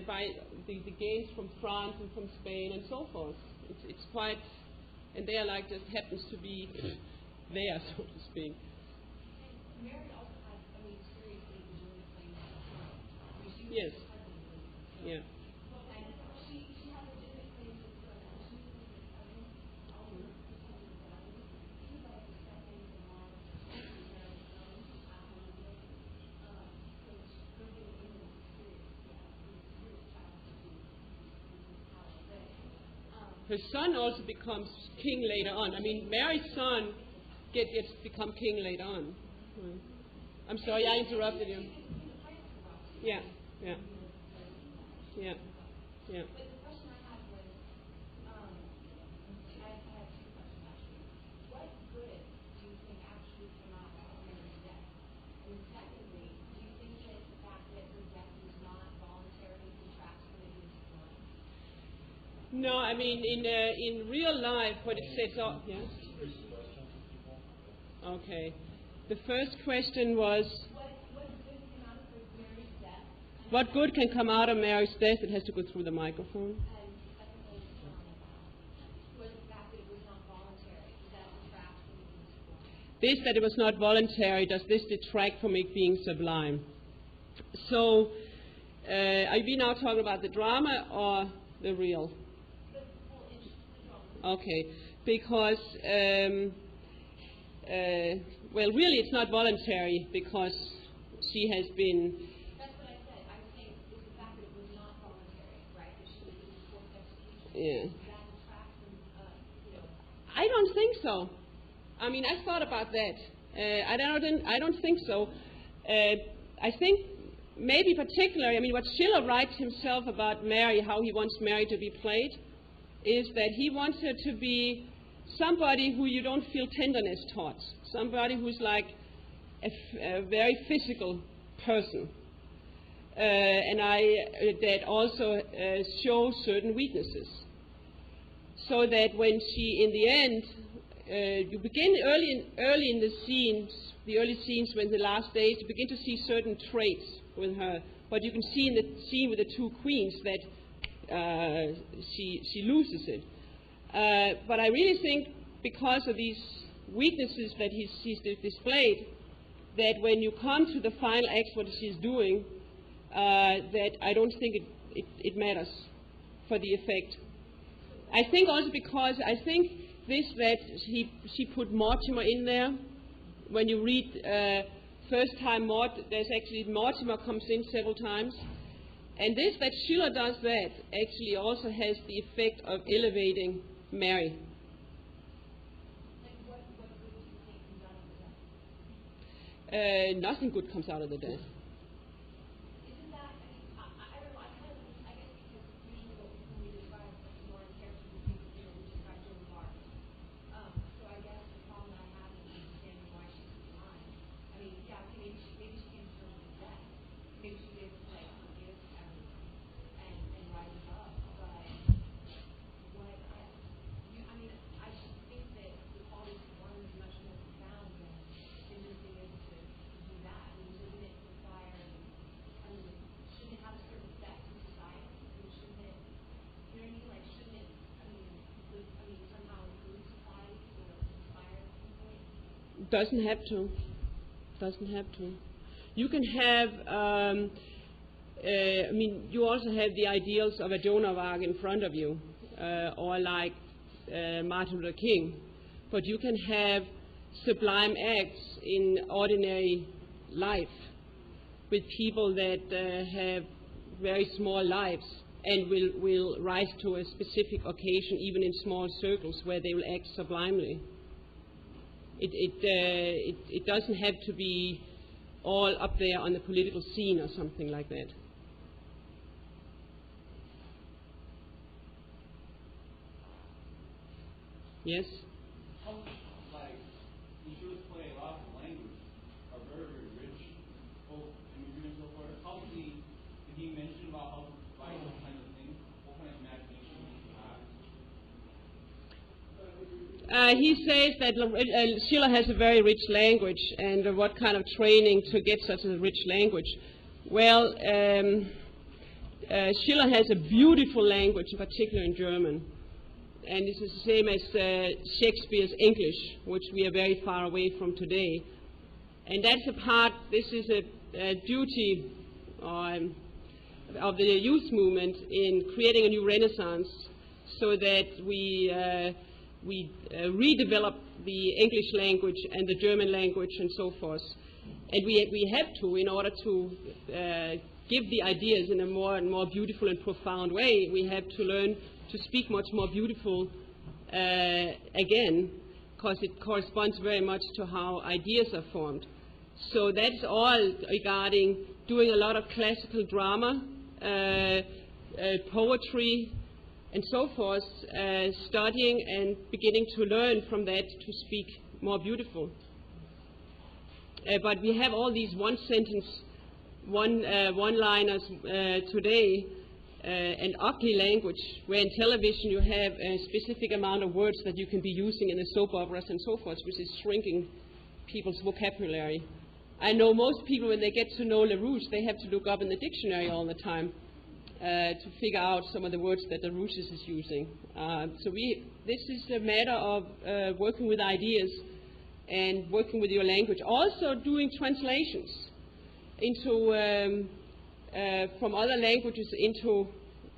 by the games from France and from Spain and so forth. It's quite, and they are like just happens to be there, so to speak. Mary also has, seriously enjoyed playing with the Yes. Yeah. and she has a different place with her. She was his cousin. He was like the second in line. So her getting into the spirit, spirit child to do Her son also becomes king later on. I mean, Mary's son gets become king later on. I'm sorry, I interrupted you. Yeah. But the question I had was, I had two questions actually. What good do you think actually came out of Mary's death? And then secondly, do you think that the fact that her death was not voluntary detracts from it being sublime? No, I mean in real life, what it says. Yes. Okay. The first question was. What good can come out of Mary's death? It has to go through the microphone. And secondly, was the fact that it was not voluntary, that detracts from it being sublime? This, that it was not voluntary, does this detract from it being sublime? So, are we now talking about the drama or the real? The whole interest in the drama. Okay, because, well, really it's not voluntary because she has been. That's what I said. I was saying it's the fact that it was not voluntary, right? That she was forced execution. Yeah. That detracts from, I don't think so. I mean, I thought about that. I don't think so. I think maybe particularly, I mean, what Schiller writes himself about Mary, how he wants Mary to be played, is that he wants her to be somebody who you don't feel tenderness towards, somebody who's like a very physical person, and that also shows certain weaknesses, so that when she, in the end, you begin early in the scenes, the early scenes when the last days, you begin to see certain traits with her. But you can see in the scene with the two queens that she loses it. But I really think because of these weaknesses that she's displayed, that when you come to the final act, what she's doing, that I don't think it matters for the effect. I think also because I think this that she put Mortimer in there. When you read first time there's actually Mortimer comes in several times, and this that Schiller does that actually also has the effect of elevating Mary. like what good do you think comes out of the death? Nothing good comes out of the death. Isn't that, I don't know, I guess because usually when we describe Lauren characters, we describe Joan of Arc. So I guess the problem I have is understanding why she's sublime. I mean, yeah, maybe she came to terms with death. Maybe she was able to like forgive everyone and rise above. But I should think that the quality of one is much more profound than just being able to do that. I mean, doesn't it require, shouldn't it have a certain effect in society? I mean, shouldn't it, you know what I mean? Like, shouldn't it, somehow improve society or inspire at some point? Doesn't have to. Doesn't have to. You can have, I mean, you also have the ideals of a Joan of Arc in front of you, or like Martin Luther King. But you can have sublime acts in ordinary life with people that have very small lives and will rise to a specific occasion, even in small circles, where they will act sublimely. It doesn't have to be all up there on the political scene or something like that. Yes? Like, the Jewish play, a lot of the language are very, very rich, both imagery and so forth. How did he mention about how to write those kinds of things? What kind of imagination did he have? He says that Schiller has a very rich language, and what kind of training to get such a rich language? Well, Schiller has a beautiful language, in particular in German. And this is the same as Shakespeare's English, which we are very far away from today. And that's a part, this is a duty of the youth movement in creating a new renaissance so that we redevelop the English language and the German language and so forth. And we have to, in order to give the ideas in a more and more beautiful and profound way, we have to learn to speak much more beautiful again, because it corresponds very much to how ideas are formed. So that's all regarding doing a lot of classical drama, poetry, and so forth, studying and beginning to learn from that to speak more beautiful. But we have all these one-sentence, one-liners today, and ugly language, where in television you have a specific amount of words that you can be using in the soap operas and so forth, which is shrinking people's vocabulary. I know most people, when they get to know LaRouche, they have to look up in the dictionary all the time to figure out some of the words that LaRouche is using. This is a matter of working with ideas and working with your language. Also doing translations into from other languages into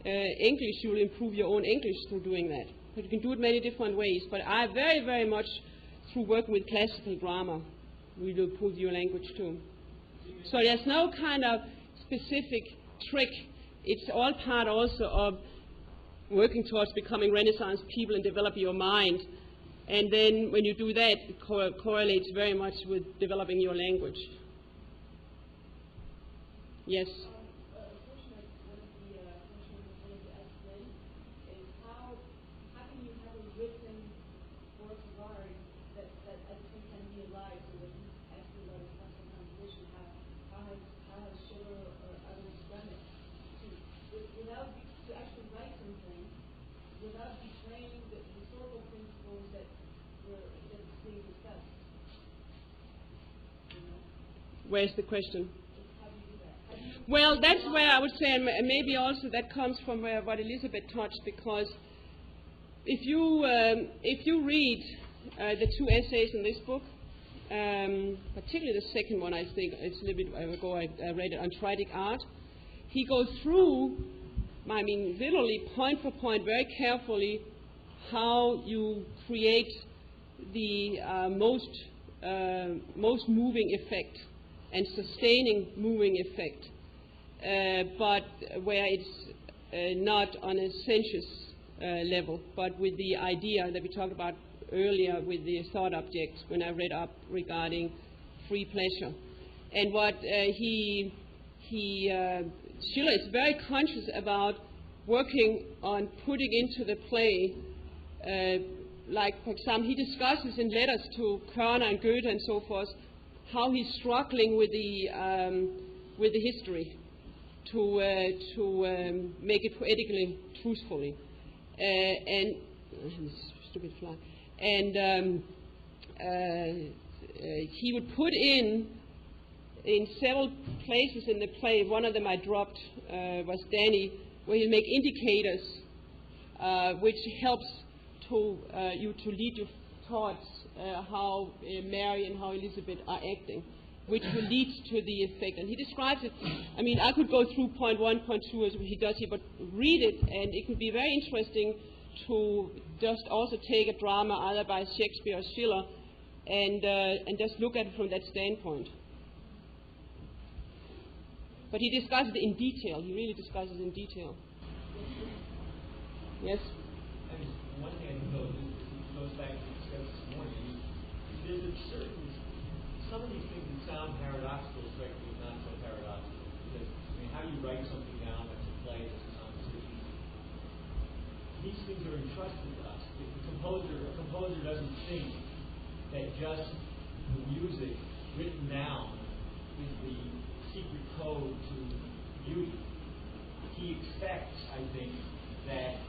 English. You will improve your own English through doing that. But you can do it many different ways. But I very, very much through working with classical drama will improve your language too. So there's no kind of specific trick. It's all part also of working towards becoming Renaissance people and develop your mind. And then when you do that, it correlates very much with developing your language. Yes? Where's the question? Well, that's where I would say, and maybe also that comes from what Elizabeth touched, because if you read the two essays in this book, particularly the second one, I think it's a little bit ago I read it, on Triadic Art, he goes through, I mean, literally point for point, very carefully, how you create the most moving effect and sustaining moving effect, but where it's not on a sensuous level, but with the idea that we talked about earlier with the thought object when I read up regarding free pleasure. And what Schiller is very conscious about working on putting into the play, like for example, he discusses in letters to Körner and Goethe and so forth, how he's struggling with the history to make it poetically truthfully, and stupid fly. And he would put in several places in the play. One of them I dropped was Leni, where he'll make indicators which helps to you to lead your thoughts. How Mary and how Elizabeth are acting, which will lead to the effect. And he describes it, I mean, I could go through point 1, point 2 as he does here, but read it, and it could be very interesting to just also take a drama either by Shakespeare or Schiller and just look at it from that standpoint. But he discusses it in detail. He really discusses it in detail. Yes? One thing I can go goes back to this morning. There's a certain, some of these things that sound paradoxical strike me as not so paradoxical. Because, I mean, how do you write something down that's a play that's a composition? These things are entrusted to us. If a composer doesn't think that just the music written down is the secret code to beauty. He expects, I think, that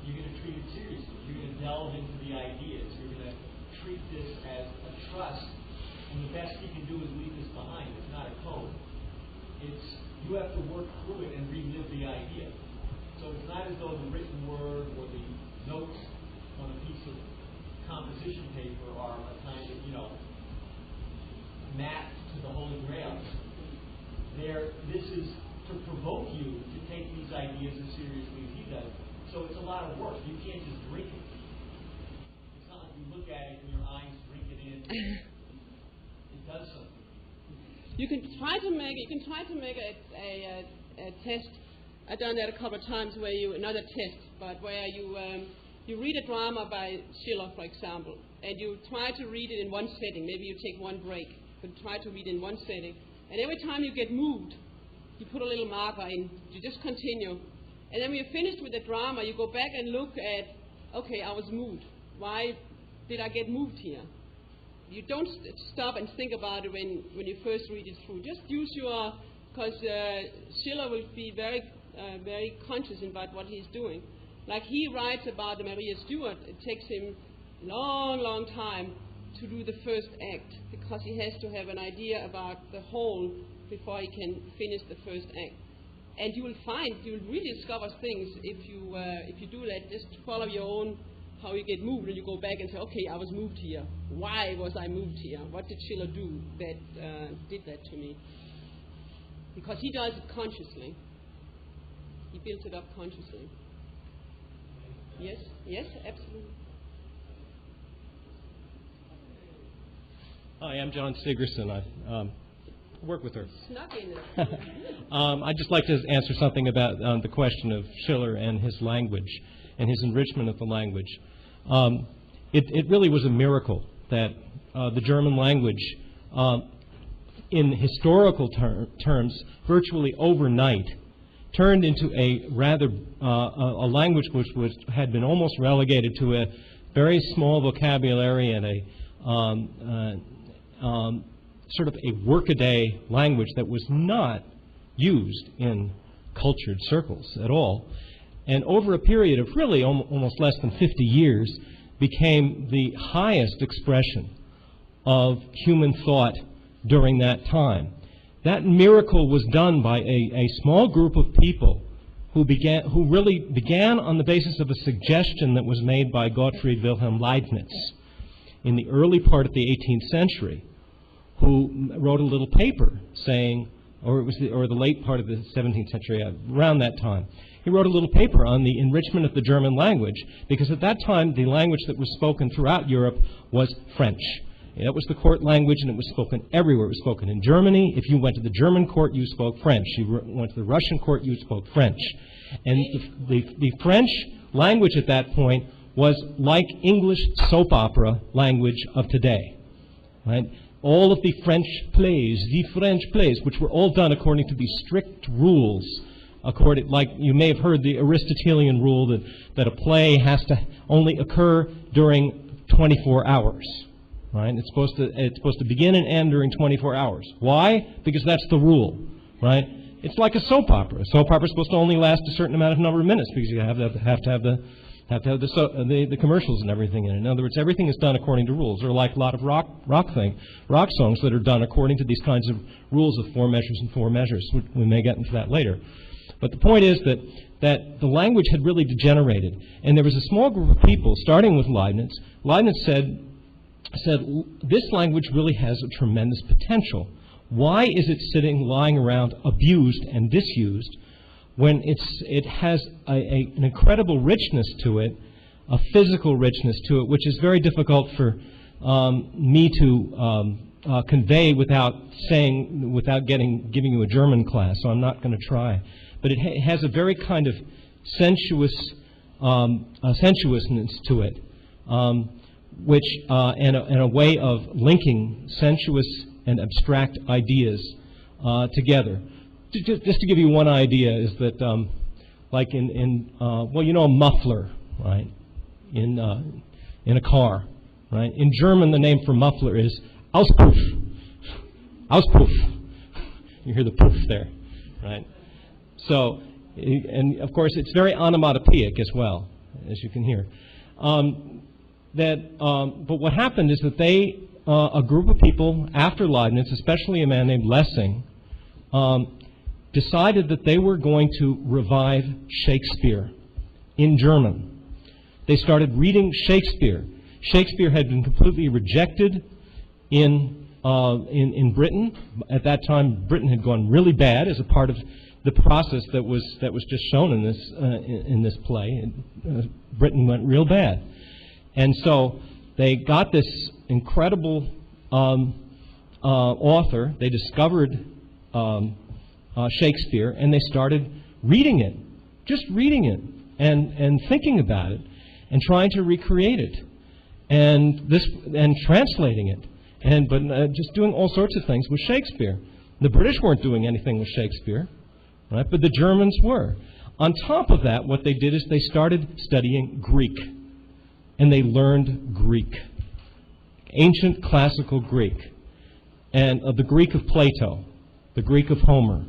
you're going to treat it seriously. You're going to delve into the ideas. You're going to treat this as a trust. And the best you can do is leave this behind. It's not a code. You have to work through it and relive the idea. So it's not as though the written word or the notes on a piece of composition paper are a kind of, map to the Holy Grail. This is to provoke you to take these ideas as seriously as he does. So it's a lot of work. You can't just drink it. It's not like you look at it and your eyes drink it in. It does something. You can try to make a test. I've done that a couple of times not a test, but where you read a drama by Schiller, for example, and you try to read it in one setting. Maybe you take one break, but try to read in one setting. And every time you get moved, you put a little marker in. You just continue. And then when you're finished with the drama, you go back and look at, okay, I was moved. Why did I get moved here? You don't stop and think about it when you first read it through. Just use because Schiller will be very, very conscious about what he's doing. Like he writes about the Maria Stuart, it takes him long time to do the first act because he has to have an idea about the whole before he can finish the first act. And you will really discover things if you do that. Just follow your own, how you get moved, and you go back and say, okay, I was moved here. Why was I moved here? What did Schiller do that did that to me? Because he does it consciously. He builds it up consciously. Yes, absolutely. Hi, I'm John Sigerson. I work with her. Snuck in there. I'd just like to answer something about the question of Schiller and his language and his enrichment of the language. It really was a miracle that the German language, in historical terms, virtually overnight, turned into a rather a language which had been almost relegated to a very small vocabulary and a sort of a workaday language that was not used in cultured circles at all. And over a period of really almost less than 50 years, became the highest expression of human thought during that time. That miracle was done by a small group of people who really began on the basis of a suggestion that was made by Gottfried Wilhelm Leibniz in the early part of the 18th century, who wrote a little paper saying, or the late part of the 17th century, around that time. He wrote a little paper on the enrichment of the German language, because at that time the language that was spoken throughout Europe was French. That was the court language, and it was spoken everywhere. It was spoken in Germany. If you went to the German court, you spoke French. You went to the Russian court, you spoke French. And the French language at that point was like English soap opera language of today. Right? All of the French plays, which were all done according to these strict rules, like you may have heard the Aristotelian rule that a play has to only occur during 24 hours. Right? It's supposed to begin and end during 24 hours. Why? Because that's the rule. Right? It's like a soap opera. A soap opera is supposed to only last a certain number of minutes because you have to have the commercials and everything in it. In other words, everything is done according to rules. Or like a lot of rock songs that are done according to these kinds of rules of 4 measures and 4 measures. We may get into that later. But the point is that the language had really degenerated. And there was a small group of people, starting with Leibniz. Leibniz said, this language really has a tremendous potential. Why is it lying around abused and disused when it has an incredible richness to it, a physical richness to it, which is very difficult for me to convey without giving you a German class, so I'm not going to try. But it has a very kind of sensuousness to it, and a way of linking sensuous and abstract ideas together. Just to give you one idea is that, like a muffler, right? In a car, right? In German, the name for muffler is Auspuff. Auspuff. You hear the poof there, right? So, and of course, it's very onomatopoeic as well, as you can hear. But what happened is that a group of people after Leibniz, especially a man named Lessing, decided that they were going to revive Shakespeare in German. They started reading Shakespeare. Shakespeare had been completely rejected in Britain. At that time, Britain had gone really bad as a part of the process that was just shown in this play. Britain went real bad, and so they got this incredible author. They discovered Shakespeare, and they started reading it, just reading it, and thinking about it, and trying to recreate it, and translating it, but just doing all sorts of things with Shakespeare. The British weren't doing anything with Shakespeare, right? But the Germans were. On top of that, what they did is they started studying Greek, and they learned Greek, ancient classical Greek, and the Greek of Plato, the Greek of Homer.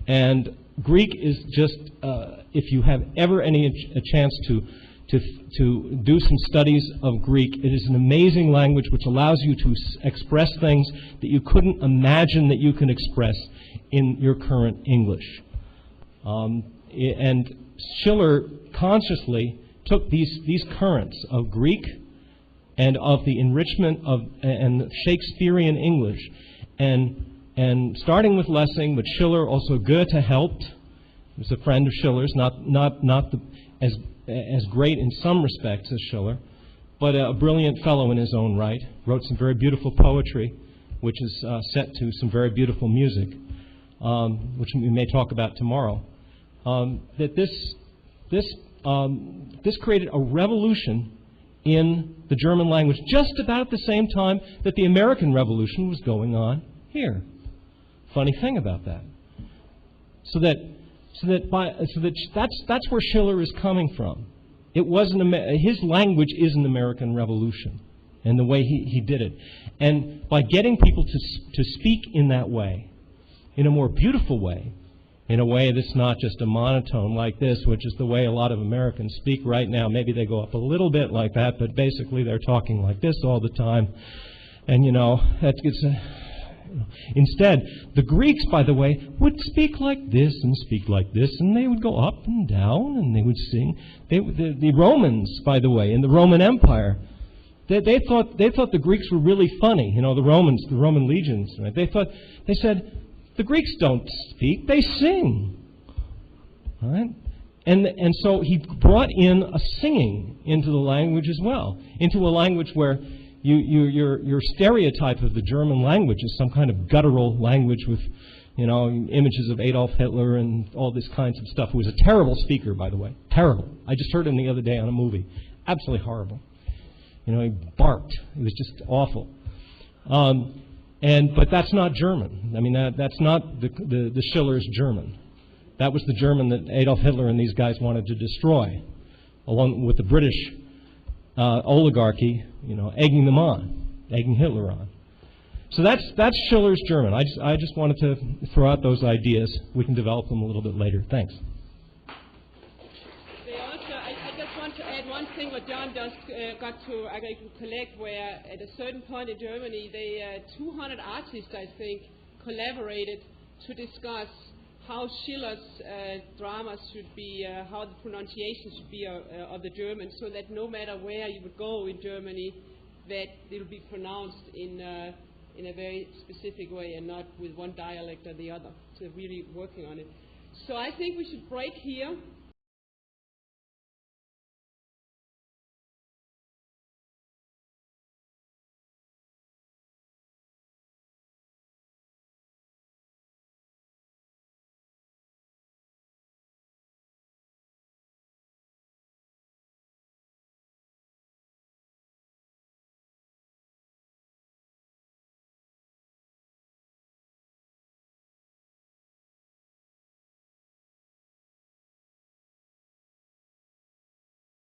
And Greek is just, if you have ever a chance to do some studies of Greek, it is an amazing language which allows you to express things that you couldn't imagine that you can express in your current English. And Schiller consciously took these currents of Greek and of the enrichment of and Shakespearean English, and starting with Lessing, but Schiller also Goethe helped. He was a friend of Schiller's, not as great in some respects as Schiller, but a brilliant fellow in his own right. Wrote some very beautiful poetry, which is set to some very beautiful music, which we may talk about tomorrow. That this created a revolution in the German language just about at the same time that the American Revolution was going on here. Funny thing about that. That's where Schiller is coming from. It wasn't his language is an American Revolution, and the way he did it, and by getting people to speak in that way, in a more beautiful way, in a way that's not just a monotone like this, which is the way a lot of Americans speak right now. Maybe they go up a little bit like that, but basically they're talking like this all the time, and that gets. Instead, the Greeks, by the way, would speak like this and speak like this, and they would go up and down, and they would sing. The Romans, by the way, in the Roman Empire, they thought the Greeks were really funny. The Romans, the Roman legions, right? They said the Greeks don't speak; they sing, right? And so he brought in a singing into the language as well, into a language where your stereotype of the German language is some kind of guttural language with, images of Adolf Hitler and all this kinds of stuff. Who was a terrible speaker, by the way. Terrible. I just heard him the other day on a movie. Absolutely horrible. He barked. It was just awful. But that's not German. I mean, that's not the Schiller's German. That was the German that Adolf Hitler and these guys wanted to destroy, along with the British oligarchy, egging them on, egging Hitler on. So that's Schiller's German. I just wanted to throw out those ideas. We can develop them a little bit later. Thanks. I just want to add one thing what John just got to collect, where at a certain point in Germany, 200 artists, I think, collaborated to discuss how Schiller's dramas should be, how the pronunciation should be of the German, so that no matter where you would go in Germany, that it will be pronounced in a very specific way and not with one dialect or the other. So really working on it. So I think we should break here.